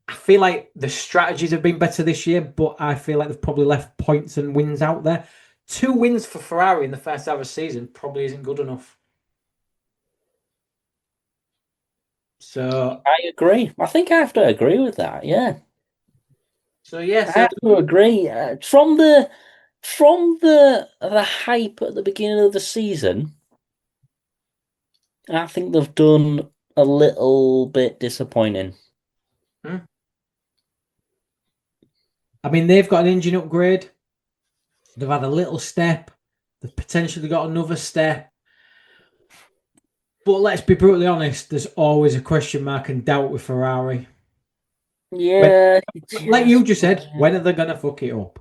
[SPEAKER 2] I feel like the strategies have been better this year, but I feel like they've probably left points and wins out there. 2 wins for Ferrari in the first half of the season probably isn't good enough. So
[SPEAKER 3] I agree. I think I have to agree with that. Yeah, I
[SPEAKER 2] yes,
[SPEAKER 3] have to agree. From the hype at the beginning of the season, I think they've done a little bit disappointing.
[SPEAKER 2] I mean, they've got an engine upgrade. They've had a little step. They've potentially got another step. But let's be brutally honest, there's always a question mark and doubt with Ferrari.
[SPEAKER 3] Yeah.
[SPEAKER 2] Like you just said, when are they going to fuck it up?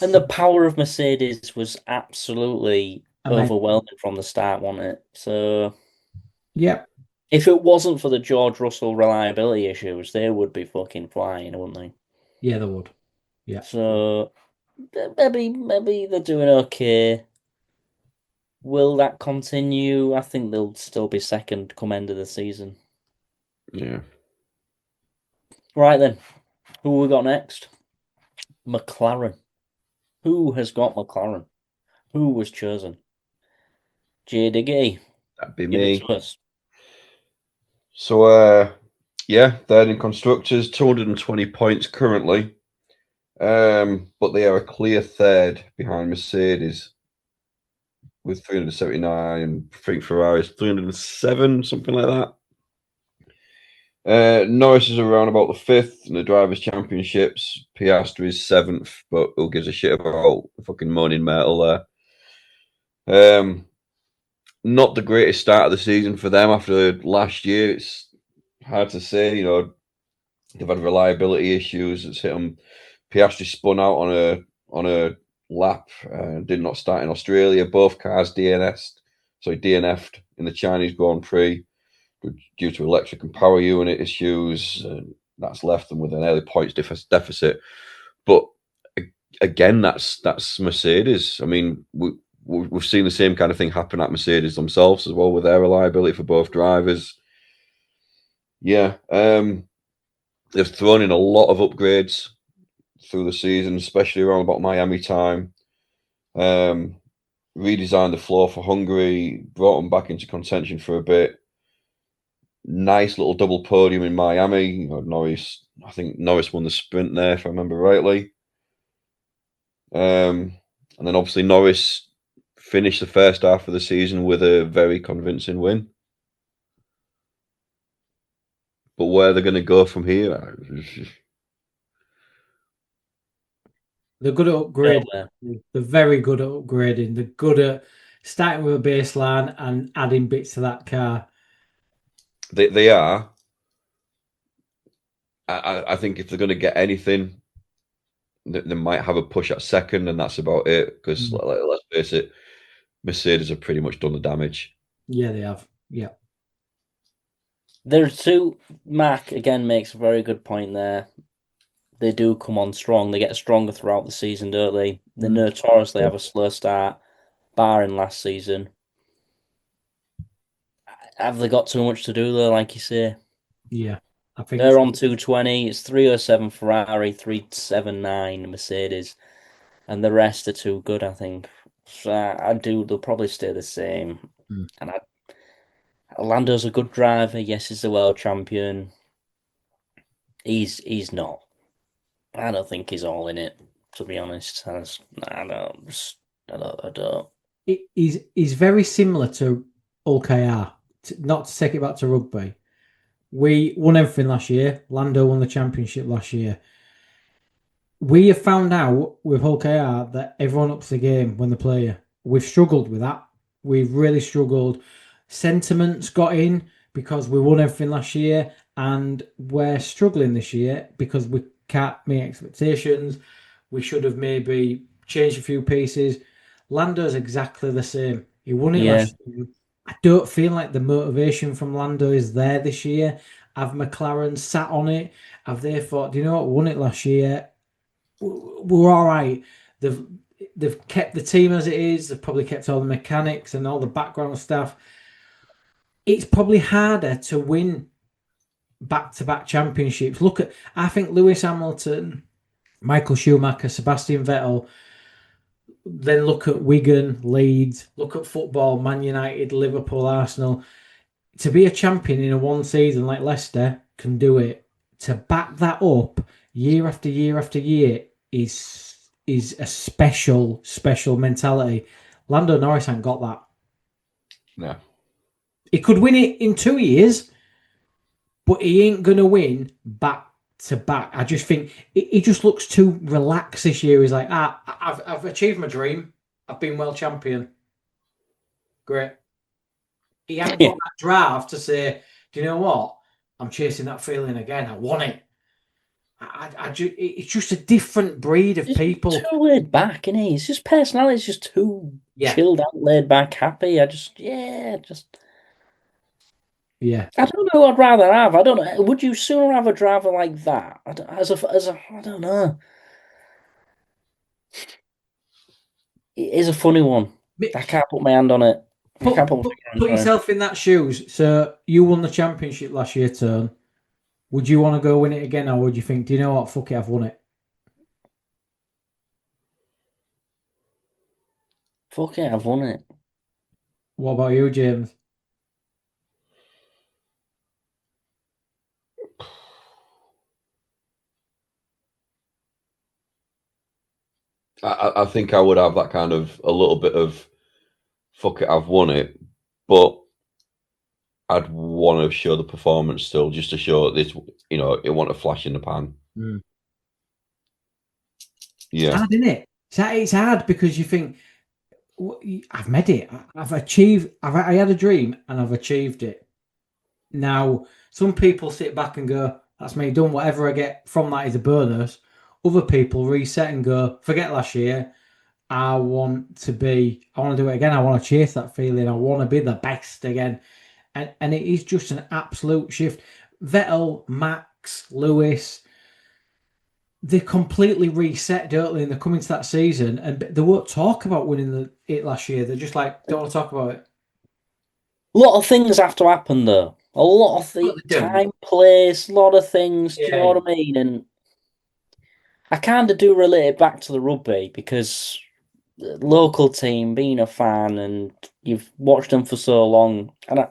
[SPEAKER 3] And the power of Mercedes was absolutely
[SPEAKER 2] Amazing.
[SPEAKER 3] overwhelming from the start, wasn't it? So,
[SPEAKER 2] Yep.
[SPEAKER 3] if it wasn't for the George Russell reliability issues, they would be fucking flying, wouldn't they?
[SPEAKER 2] Yeah, they would. Yeah.
[SPEAKER 3] So, maybe they're doing okay. Will that continue? I think they'll still be second come end of the season.
[SPEAKER 4] Yeah.
[SPEAKER 3] Right then, who we got next? McLaren. Who has got McLaren? Who was chosen? J. Diggy.
[SPEAKER 4] That'd be
[SPEAKER 3] Give it
[SPEAKER 4] me.
[SPEAKER 3] to us.
[SPEAKER 4] So, yeah, third in constructors, 220 points currently. But they are a clear third behind Mercedes with 379, and I think Ferrari's 307, something like that. Norris is around about the fifth in the Drivers' Championships. Piastri is seventh, but who gives a shit about fucking moaning metal there? Not the greatest start of the season for them after last year. It's hard to say. You know, they've had reliability issues. It's hit them. Piastri spun out on a lap. Did not start in Australia. Both cars DNF'd in the Chinese Grand Prix due to electric and power unit issues. That's left them with an early points deficit. But again, that's Mercedes. I mean, we've seen the same kind of thing happen at Mercedes themselves as well with their reliability for both drivers. Yeah, they've thrown in a lot of upgrades through the season, especially around about Miami time. Redesigned the floor for Hungary, brought them back into contention for a bit. Nice little double podium in Miami. You know, I think Norris won the sprint there, if I remember rightly. And then obviously Norris finished the first half of the season with a very convincing win. But where they're going to go from here?
[SPEAKER 2] They're good at upgrading. They're very good at upgrading. They're good at starting with a baseline and adding bits to that car.
[SPEAKER 4] They are. I think if they're going to get anything, they might have a push at second, and that's about it. Because let's face it, Mercedes have pretty much done the damage.
[SPEAKER 2] Yeah, they have. Yeah.
[SPEAKER 3] There are two. Mark again makes a very good point there. They do come on strong. They get stronger throughout the season, don't they? They notoriously have a slow start, barring last season. Have they got too much to do though, like you say?
[SPEAKER 2] Yeah, I think
[SPEAKER 3] they're on 220. It's 307 Ferrari, 379 Mercedes, and the rest are too good, I think. So they'll probably stay the same. And Lando's a good driver. Yes, he's the world champion. He's not. I don't think he's all in it, to be honest. I don't.
[SPEAKER 2] He's very similar to OKR. Not to take it back to rugby. We won everything last year. Lando won the championship last year. We have found out with OKR that everyone ups the game when they play you. We've struggled with that. We've really struggled. Sentiment's got in because we won everything last year, and we're struggling this year because we can't meet expectations. We should have maybe changed a few pieces. Lando's exactly the same. He won it last year. I don't feel like the motivation from Lando is there this year. Have McLaren sat on it? Have they thought, do you know what, we won it last year? We're all right. They've kept the team as it is. They've probably kept all the mechanics and all the background stuff. It's probably harder to win back-to-back championships. I think Lewis Hamilton, Michael Schumacher, Sebastian Vettel, then look at Wigan, Leeds, look at football, Man United, Liverpool, Arsenal. To be a champion in a one season like Leicester can do it. To back that up year after year after year is a special mentality. Lando Norris ain't got that.
[SPEAKER 4] No.
[SPEAKER 2] He could win it in 2 years, but he ain't going to win back to back. I just think he just looks too relaxed this year. He's like, I've achieved my dream. I've been world champion. Great. He hasn't got that drive to say, do you know what? I'm chasing that feeling again. I want it. It's just a different breed of people.
[SPEAKER 3] Too laid back, isn't he? His just personality is just too chilled out, laid back, happy. I don't know who I'd rather have. I don't know. Would you sooner have a driver like that? I don't know. It is a funny one. I can't put my hand on it.
[SPEAKER 2] Put yourself in that shoes. So you won the championship last year, Tone. Would you want to go win it again, or would you think, do you know what? Fuck it, I've won it.
[SPEAKER 3] Fuck it, I've won it.
[SPEAKER 2] What about you, James?
[SPEAKER 4] I think I would have that kind of a little bit of fuck it, I've won it, but I'd want to show the performance still, just to show this, it want a flash in the pan.
[SPEAKER 2] Mm.
[SPEAKER 4] Yeah,
[SPEAKER 2] it's hard, isn't it? It's hard because you think, I've made it. I've achieved. I had a dream and I've achieved it. Now, some people sit back and go, "That's me done. Whatever I get from that is a bonus." Other people reset and go, "Forget last year. I want to do it again. I want to chase that feeling. I want to be the best again." And it is just an absolute shift. Vettel, Max, Lewis, they completely reset, don't they? And they're coming to that season, and they won't talk about winning it last year. They're just like, don't want to talk about it.
[SPEAKER 3] A lot of things have to happen, though. A lot of things, time, place, a lot of things. Do you know what I mean? And I kind of do relate it back to the rugby because the local team, being a fan, and you've watched them for so long, and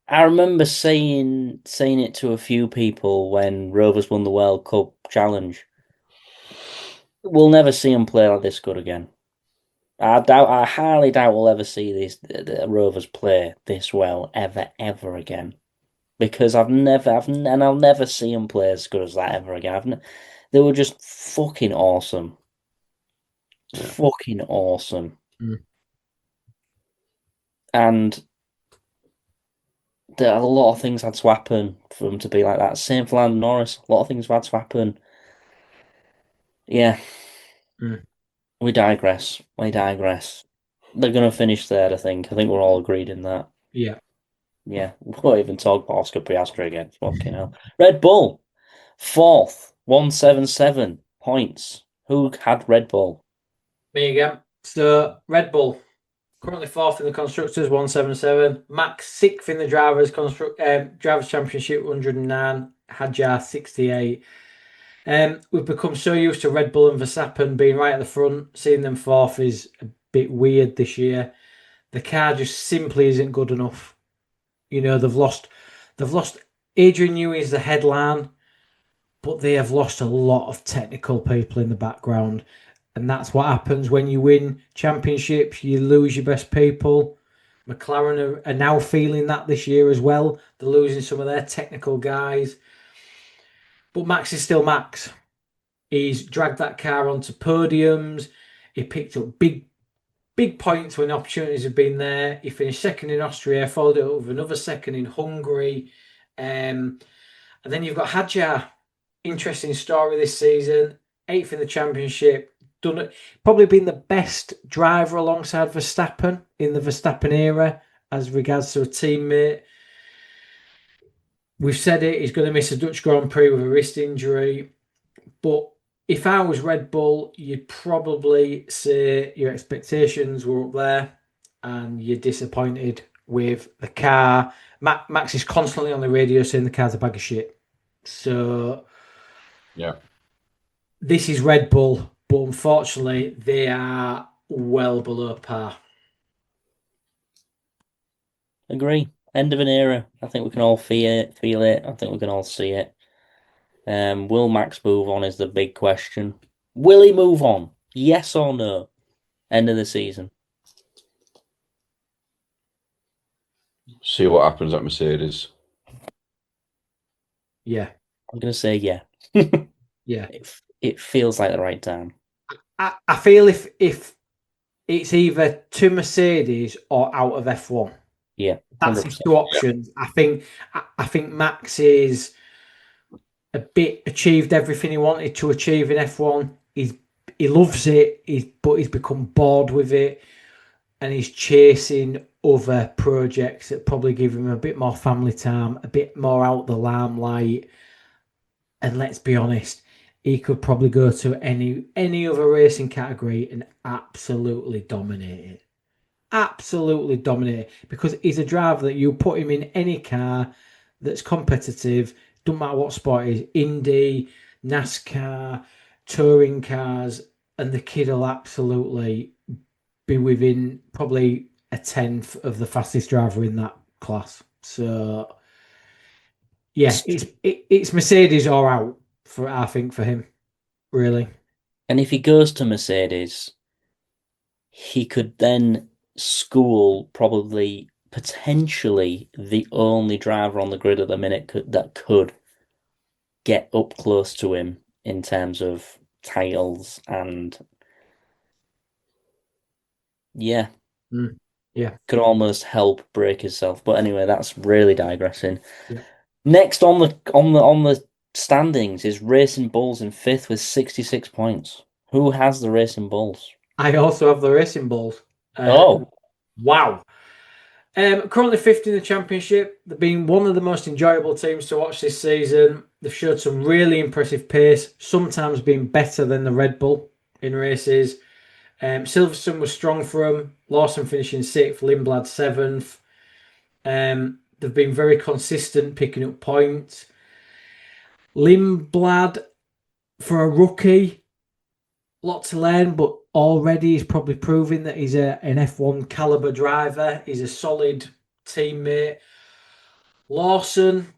[SPEAKER 3] I remember saying it to a few people when Rovers won the World Cup Challenge. We'll never see them play like this good again. I highly doubt we'll ever see the Rovers play this well ever again, because I'll never see them play as good as that ever again. They were just fucking awesome, fucking awesome, and a lot of things had to happen for them to be like that. Same for Landon Norris. A lot of things had to happen. Yeah. We digress. They're going to finish third, I think. I think we're all agreed in that.
[SPEAKER 2] Yeah.
[SPEAKER 3] Yeah. We won't even talk about Oscar Piastri again. Fucking hell. Red Bull, 4th, 177 points. Who had Red Bull?
[SPEAKER 2] Me again. So, Red Bull, currently 4th in the Constructors, 177. Max 6th in the Drivers' Championship, 109. Hadjar, 68. We've become so used to Red Bull and Verstappen being right at the front. Seeing them 4th is a bit weird this year. The car just simply isn't good enough. They've lost Adrian Newey as the headline, but they have lost a lot of technical people in the background. And that's what happens when you win championships. You lose your best people. McLaren are now feeling that this year as well. They're losing some of their technical guys. But Max is still Max. He's dragged that car onto podiums. He picked up big points when opportunities have been there. He finished 2nd in Austria, followed it up with another 2nd in Hungary. And then you've got Hadjar. Interesting story this season. 8th in the championship. Done it. Probably been the best driver alongside Verstappen in the Verstappen era as regards to a teammate. We've said it, he's going to miss a Dutch Grand Prix with a wrist injury. But if I was Red Bull, you'd probably say your expectations were up there and you're disappointed with the car. Max is constantly on the radio saying the car's a bag of shit. So,
[SPEAKER 4] yeah,
[SPEAKER 2] this is Red Bull, but unfortunately, they are well below par.
[SPEAKER 3] Agree. End of an era. I think we can all feel it. I think we can all see it. Will Max move on is the big question. Will he move on? Yes or no? End of the season.
[SPEAKER 4] See what happens at Mercedes.
[SPEAKER 2] Yeah.
[SPEAKER 3] I'm going to say yeah.
[SPEAKER 2] Yeah.
[SPEAKER 3] It feels like the right time.
[SPEAKER 2] I feel if it's either to Mercedes or out of F1.
[SPEAKER 3] Yeah,
[SPEAKER 2] That's his
[SPEAKER 3] 100%.
[SPEAKER 2] two options. I think Max is a bit achieved everything he wanted to achieve in F1. He loves it, but he's become bored with it, and he's chasing other projects that probably give him a bit more family time, a bit more out the limelight. And let's be honest, he could probably go to any other racing category and absolutely dominate it. Absolutely dominate it, because he's a driver that you put him in any car that's competitive, doesn't matter what sport it is, Indy, NASCAR, touring cars, and the kid will absolutely be within probably a tenth of the fastest driver in that class. So yeah, it's Mercedes or out for, I think, for him, really.
[SPEAKER 3] And if he goes to Mercedes, he could then school probably potentially the only driver on the grid at the minute that could get up close to him in terms of titles and yeah,
[SPEAKER 2] Yeah.
[SPEAKER 3] could almost help break himself. But anyway, that's really digressing.
[SPEAKER 2] Yeah.
[SPEAKER 3] Next on the standings is Racing Bulls in 5th with 66 points. Who has the Racing Bulls?
[SPEAKER 2] I also have the Racing Bulls.
[SPEAKER 3] Oh,
[SPEAKER 2] Wow. Currently 5th in the championship. They've been one of the most enjoyable teams to watch this season. They've showed some really impressive pace, sometimes been better than the Red Bull in races. Silverstone was strong for them. Lawson finishing 6th, Lindblad 7th. They've been very consistent picking up points. Lindblad, for a rookie, lot to learn, but already he's probably proving that he's an F1 caliber driver. He's a solid teammate. Lawson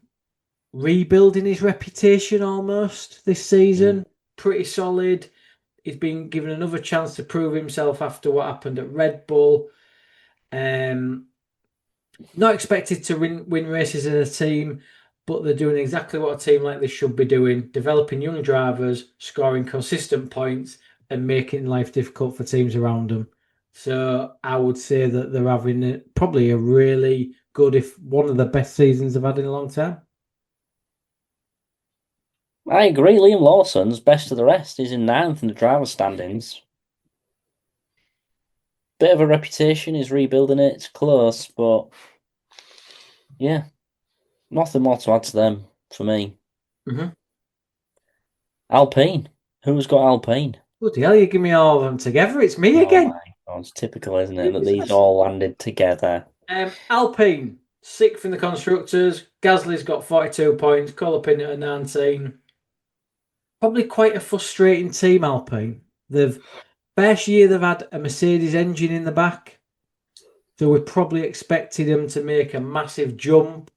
[SPEAKER 2] rebuilding his reputation almost this season. Pretty solid. He's been given another chance to prove himself after what happened at Red Bull. Not expected to win races as a team, but they're doing exactly what a team like this should be doing: developing young drivers, scoring consistent points, and making life difficult for teams around them. So I would say that they're having probably a really good, if one of the best seasons they've had in a long time.
[SPEAKER 3] I agree. Liam Lawson's best of the rest. He's in 9th in the driver's standings. Bit of a reputation. He's rebuilding it. It's close, but yeah, nothing more to add to them for me.
[SPEAKER 2] Mm-hmm.
[SPEAKER 3] Alpine. Who's got Alpine?
[SPEAKER 2] Bloody hell, you give me all of them together. It's me again.
[SPEAKER 3] Oh my God, it's typical, isn't it, that these all landed together?
[SPEAKER 2] Alpine, 6th in the constructors. Gasly's got 42 points. Colapinto at 19. Probably quite a frustrating team, Alpine. First year they've had a Mercedes engine in the back, so we probably expected them to make a massive jump.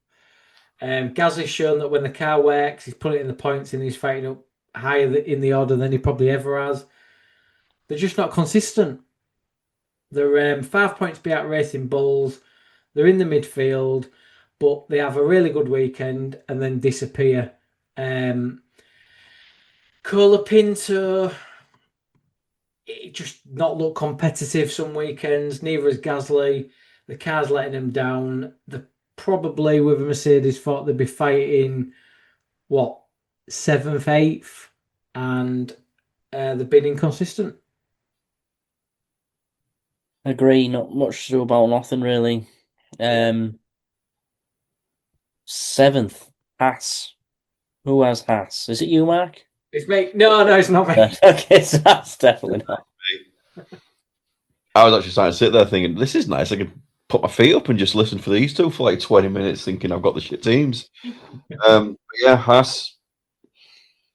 [SPEAKER 2] Gasly's shown that when the car works, he's putting in the points and he's fighting up higher in the order than he probably ever has. They're just not consistent. They're 5 points behind Racing Bulls. They're in the midfield, but they have a really good weekend and then disappear. Colapinto, it just not look competitive some weekends. Neither is Gasly. The car's letting them down. They probably, with a Mercedes, thought they'd be fighting, 7th, 8th, and they've been inconsistent.
[SPEAKER 3] Agree. Not much to do about nothing really. 7th, Haas. Who has Haas? Is it you, Mark?
[SPEAKER 2] It's me. No, it's not me.
[SPEAKER 3] Okay, so that's definitely not.
[SPEAKER 4] I was actually starting to sit there thinking, this is nice. I could put my feet up and just listen for these two for like 20 minutes thinking I've got the shit teams. Yeah, Haas.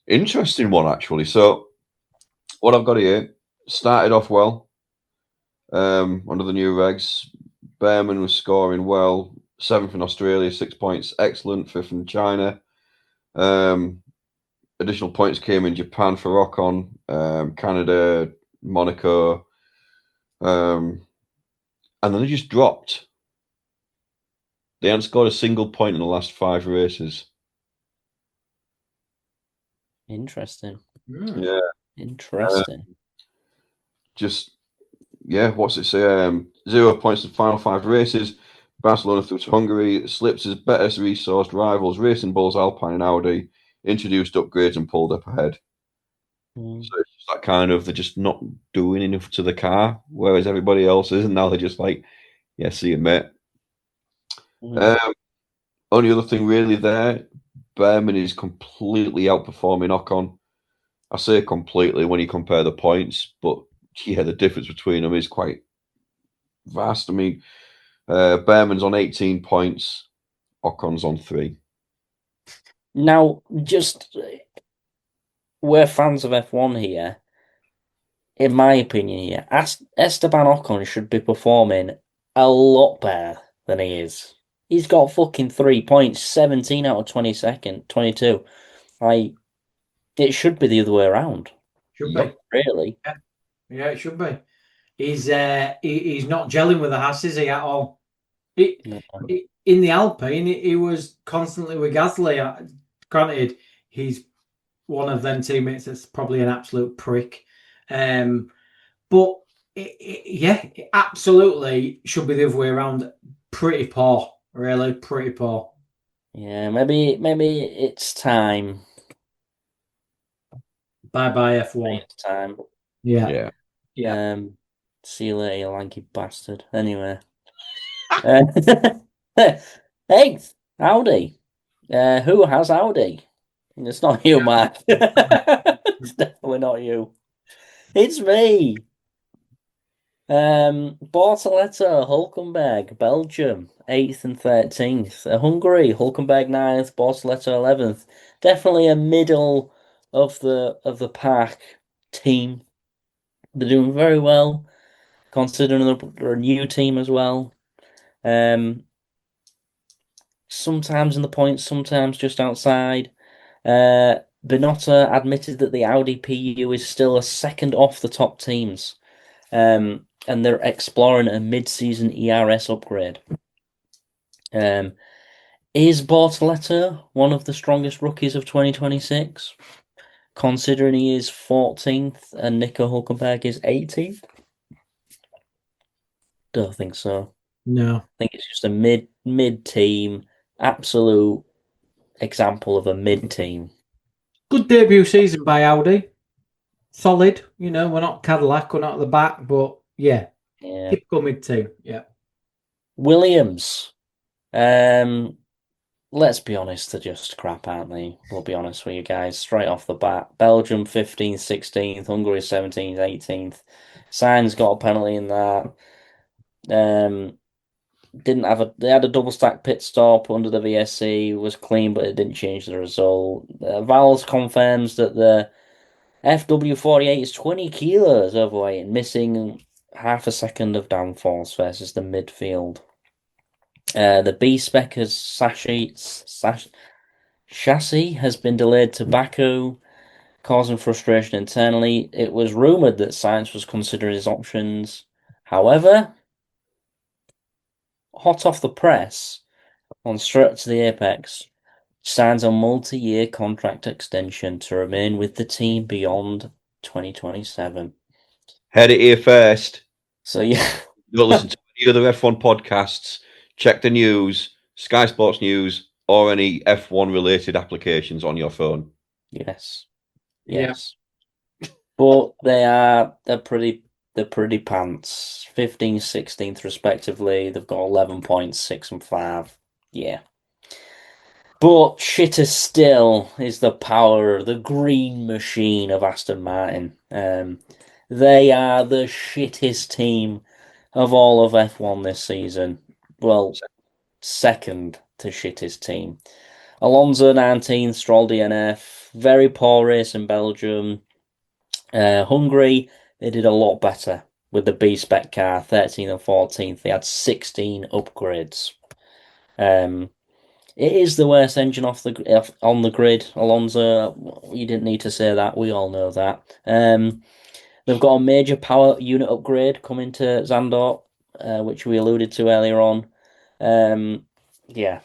[SPEAKER 4] Interesting one, actually. So, what I've got here started off well under the new regs. Behrman was scoring well. 7th in Australia, 6 points. Excellent. 5th in China. Additional points came in Japan for Ocon, Canada, Monaco. And then they just dropped. They hadn't scored a single point in the last 5 races.
[SPEAKER 3] Interesting.
[SPEAKER 4] Yeah.
[SPEAKER 3] Interesting.
[SPEAKER 4] What's it say? 0 points in final 5 races. Barcelona through to Hungary. Slips as better resourced rivals. Racing Bulls, Alpine, and Audi introduced upgrades and pulled up ahead.
[SPEAKER 3] Mm.
[SPEAKER 4] So it's just that kind of, they're just not doing enough to the car, whereas everybody else is, and now they're just like, yeah, see you, mate. Only other thing really there, Berman is completely outperforming Ocon. I say completely when you compare the points, but yeah, the difference between them is quite vast. I mean, Berman's on 18 points, Ocon's on 3.
[SPEAKER 3] Now, we're fans of F1 here. In my opinion here, Esteban Ocon should be performing a lot better than he is. He's got fucking 3 points, 17 out of 22. It should be the other way around.
[SPEAKER 2] Should
[SPEAKER 4] Yep.
[SPEAKER 2] be.
[SPEAKER 3] Really.
[SPEAKER 2] Yeah, it should be. He's not gelling with the Haas, is he, at all? In the Alpine, he was constantly with Gasly. Granted, he's one of them teammates that's probably an absolute prick. But it absolutely should be the other way around. Pretty poor, really, pretty poor.
[SPEAKER 3] Yeah, maybe it's time.
[SPEAKER 2] Bye F1.
[SPEAKER 3] It's time.
[SPEAKER 2] Yeah.
[SPEAKER 3] See you later, you lanky bastard. Anyway. Hey, Audi. Who has Audi? It's not you, Mark. It's definitely not you. It's me. Bortoleto, Hulkenberg, Belgium, 8th and 13th. Hungary, Hulkenberg 9th, Bortoleto 11th. Definitely a middle of the pack team. They're doing very well, considering they're a new team as well. Sometimes in the points, sometimes just outside. Binotto admitted that the Audi PU is still a second off the top teams. And they're exploring a mid-season ERS upgrade. Is Bortoleto one of the strongest rookies of 2026? Considering he is 14th and Nico Hulkenberg is 18th? Don't think so.
[SPEAKER 2] No.
[SPEAKER 3] I think it's just a mid team, absolute example of a mid team.
[SPEAKER 2] Good debut season by Audi. Solid, we're not Cadillac, we're not at the back, but yeah. Typical mid team, yeah.
[SPEAKER 3] Williams. Let's be honest, they're just crap, aren't they? We'll be honest with you guys, straight off the bat. Belgium 15th, 16th, Hungary 17th, 18th. Sainz got a penalty in that. They had a double stack pit stop under the VSC, was clean, but it didn't change the result. Vowles confirms that the FW48 is 20 kilos overweight and missing half a second of downforce versus the midfield. The B-Spec's chassis has been delayed to Baku, causing frustration internally. It was rumoured that Sainz was considering his options. However, hot off the press, on Straight to the Apex, signs a multi-year contract extension to remain with the team beyond 2027.
[SPEAKER 4] Heard it here first.
[SPEAKER 3] So, yeah.
[SPEAKER 4] Don't listen to any other F1 podcasts. Check the news, Sky Sports News, or any F1 related applications on your phone.
[SPEAKER 3] Yes. But they're pretty pants. 15th, 16th respectively. They've got 11 points, 6 and 5. Yeah. But shitter still is the power, the green machine of Aston Martin. They are the shittest team of all of F1 this season. Well, second to shittest team. Alonso 19th, Stroll DNF. Very poor race in Belgium. Hungary, they did a lot better with the B-Spec car, 13th and 14th. They had 16 upgrades. It is the worst engine on the grid, Alonso. You didn't need to say that. We all know that. They've got a major power unit upgrade coming to Zandvoort, which we alluded to earlier on. Yeah,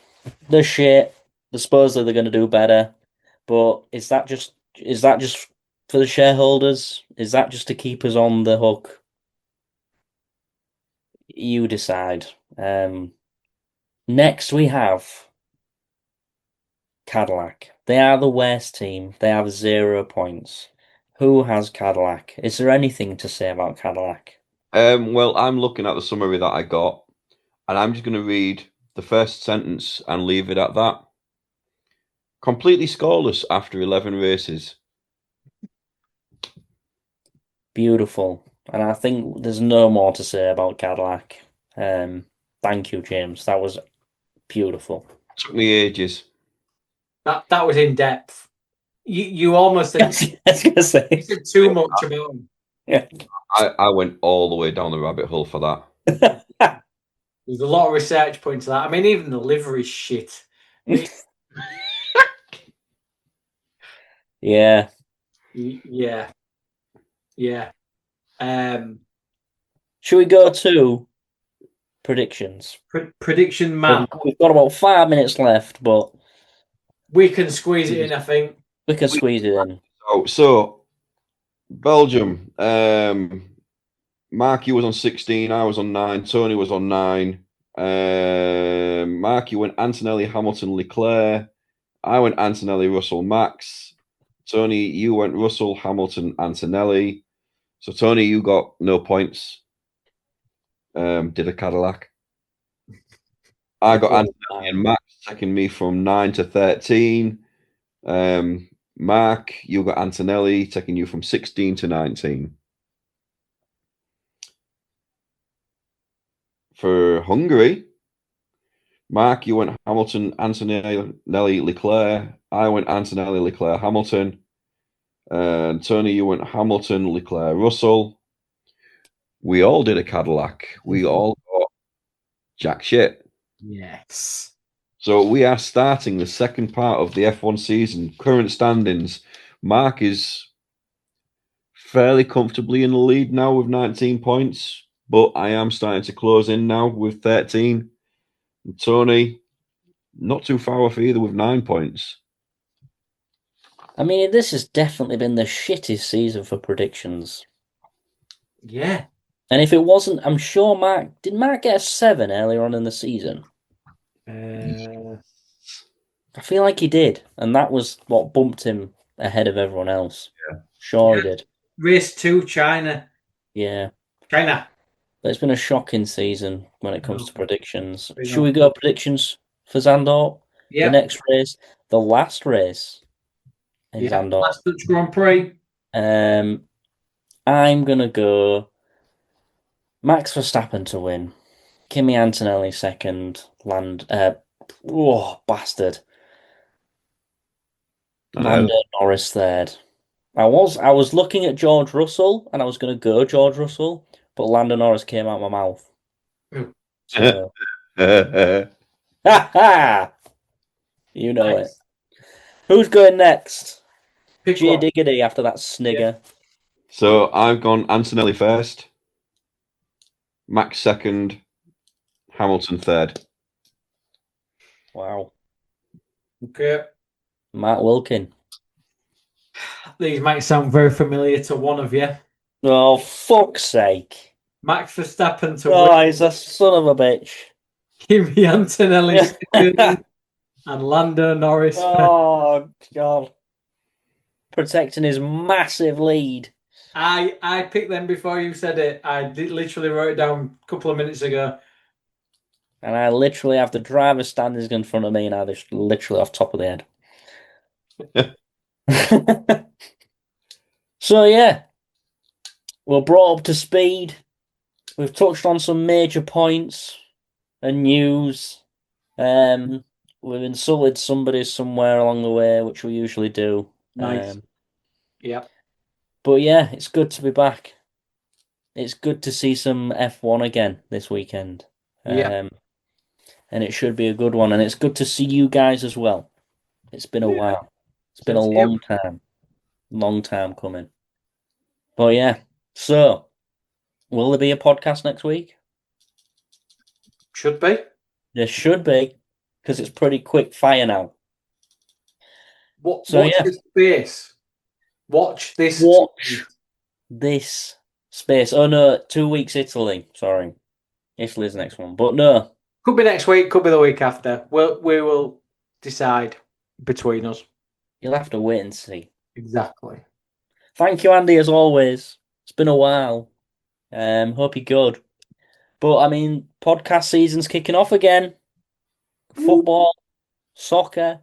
[SPEAKER 3] they're shit. Supposedly they're going to do better, but is that just Is that just for the shareholders? Is that just to keep us on the hook? You decide. Next, we have Cadillac. They are the worst team. They have 0 points. Who has Cadillac? Is there anything to say about Cadillac?
[SPEAKER 4] Well, I'm looking at the summary that I got, and I'm just going to read the first sentence and leave it at that. Completely scoreless after 11 races.
[SPEAKER 3] Beautiful. And I think there's no more to say about Cadillac. Thank you, James. That was beautiful.
[SPEAKER 4] Took me ages.
[SPEAKER 2] That was in depth. You almost
[SPEAKER 3] I was gonna say.
[SPEAKER 2] you said too much about him.
[SPEAKER 3] Yeah.
[SPEAKER 4] I went all the way down the rabbit hole for that.
[SPEAKER 2] There's a lot of research put into that. I mean, even the livery shit.
[SPEAKER 3] Yeah.
[SPEAKER 2] Yeah.
[SPEAKER 3] Should we go to predictions?
[SPEAKER 2] Prediction map.
[SPEAKER 3] We've got about 5 minutes left, but
[SPEAKER 2] We can squeeze it in, I think.
[SPEAKER 3] we can squeeze it in.
[SPEAKER 4] So Belgium. Mark, you was on 16. I was on 9. Tony was on 9. Mark, you went Antonelli, Hamilton, Leclerc. I went Antonelli, Russell, Max. Tony, you went Russell, Hamilton, Antonelli. So Tony, you got no points. Did a Cadillac. I got Antonelli and Max taking me from 9 to 13. Mark, you got Antonelli taking you from 16 to 19. For Hungary, Mark, you went Hamilton, Antonelli, Leclerc. I went Antonelli, Leclerc, Hamilton. And Tony, you went Hamilton, Leclerc, Russell. We all did a Cadillac. We all got jack shit.
[SPEAKER 2] Yes.
[SPEAKER 4] So we are starting the second part of the F1 season. Current standings. Mark is fairly comfortably in the lead now with 19 points, but I am starting to close in now with 13. And Tony, not too far off either with 9 points.
[SPEAKER 3] I mean, this has definitely been the shittest season for predictions.
[SPEAKER 2] Yeah.
[SPEAKER 3] And if it wasn't, I'm sure did Mark get a 7 earlier on in the season? I feel like he did, and that was what bumped him ahead of everyone else.
[SPEAKER 4] Yeah.
[SPEAKER 3] Sure, he did.
[SPEAKER 2] Race 2, China.
[SPEAKER 3] Yeah.
[SPEAKER 2] China.
[SPEAKER 3] But it's been a shocking season when it comes to predictions.
[SPEAKER 2] Been
[SPEAKER 3] Should we go predictions for Zandvoort?
[SPEAKER 2] Yeah.
[SPEAKER 3] The next race, the last race in Zandvoort.
[SPEAKER 2] Last Dutch Grand Prix.
[SPEAKER 3] I'm gonna go Max Verstappen to win. Kimi Antonelli second. Bastard. Lando Norris third. I was looking at George Russell and I was going to go George Russell, but Lando Norris came out my mouth. So. You know it. Who's going next? G Diggity after that snigger.
[SPEAKER 4] So I've gone Antonelli first, Max second, Hamilton third.
[SPEAKER 3] Wow.
[SPEAKER 2] Okay.
[SPEAKER 3] Mark Wilkin.
[SPEAKER 2] These might sound very familiar to one of you.
[SPEAKER 3] Oh, fuck's sake.
[SPEAKER 2] Max Verstappen to
[SPEAKER 3] win. He's a son of a bitch.
[SPEAKER 2] Kimi Antonelli second, and Lando Norris.
[SPEAKER 3] Oh, God. Protecting his massive lead.
[SPEAKER 2] I picked them before you said it. I literally wrote it down a couple of minutes ago.
[SPEAKER 3] And I literally have the driver's standings in front of me and I just literally off top of the head. So, yeah. We're brought up to speed. We've touched on some major points and news. We've insulted somebody somewhere along the way, which we usually do.
[SPEAKER 2] Nice. Yeah.
[SPEAKER 3] But yeah, it's good to be back. It's good to see some F1 again this weekend.
[SPEAKER 2] Yeah.
[SPEAKER 3] And it should be a good one. And it's good to see you guys as well. It's been a while. It's been a long time. Long time coming. But yeah. So, will there be a podcast next week?
[SPEAKER 2] Should be.
[SPEAKER 3] There should be. Because it's pretty quick fire now.
[SPEAKER 2] What's the space? Watch this.
[SPEAKER 3] Watch this space. Oh no, 2 weeks Italy. Sorry. Italy's the next one. But no.
[SPEAKER 2] Could be next week, could be the week after. We will decide between us.
[SPEAKER 3] You'll have to wait and see.
[SPEAKER 2] Exactly.
[SPEAKER 3] Thank you, Andy, as always. It's been a while. Hope you're good. But I mean, podcast season's kicking off again. Football, soccer,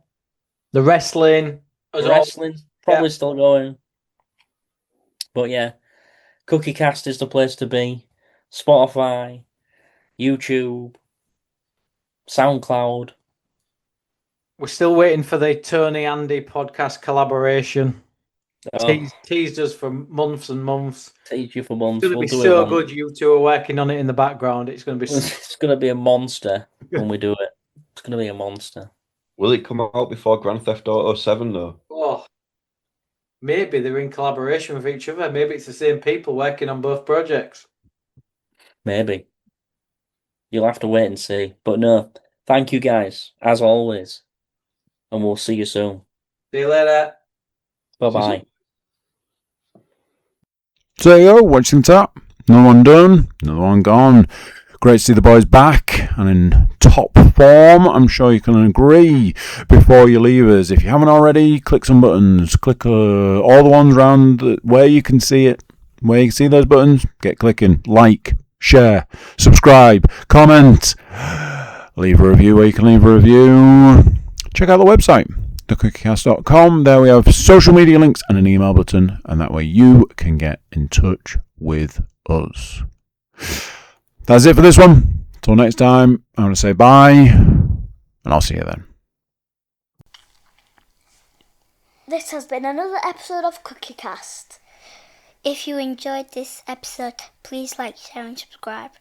[SPEAKER 2] The wrestling.
[SPEAKER 3] wrestling's probably still going. But yeah, CookieCast is the place to be. Spotify, YouTube, SoundCloud.
[SPEAKER 2] We're still waiting for the Tony Andy podcast collaboration. Teased us for months and months.
[SPEAKER 3] Teased you for months.
[SPEAKER 2] It's going to be so good. You two are working on it in the background. It's going to be.
[SPEAKER 3] It's going to be a monster when we do it. It's going to be a monster.
[SPEAKER 4] Will it come out before Grand Theft Auto 7 though?
[SPEAKER 2] Oh, maybe they're in collaboration with each other. Maybe it's the same people working on both projects.
[SPEAKER 3] Maybe. You'll have to wait and see. But no, thank you guys, as always. And we'll see you soon.
[SPEAKER 2] See you later.
[SPEAKER 3] Bye-bye.
[SPEAKER 1] So there you go, watching that. Another one done, another one gone. Great to see the boys back and in top form. I'm sure you can agree. Before you leave us, if you haven't already, click some buttons. Click all the ones around where you can see it. Where you can see those buttons, get clicking. Like, share, subscribe, comment. Leave a review where you can leave a review. Check out the website, thecookiecast.com. There we have social media links and an email button, and that way you can get in touch with us. That's it for this one. Until next time, I'm going to say bye, and I'll see you then.
[SPEAKER 6] This has been another episode of CookieCast. If you enjoyed this episode, please like, share and subscribe.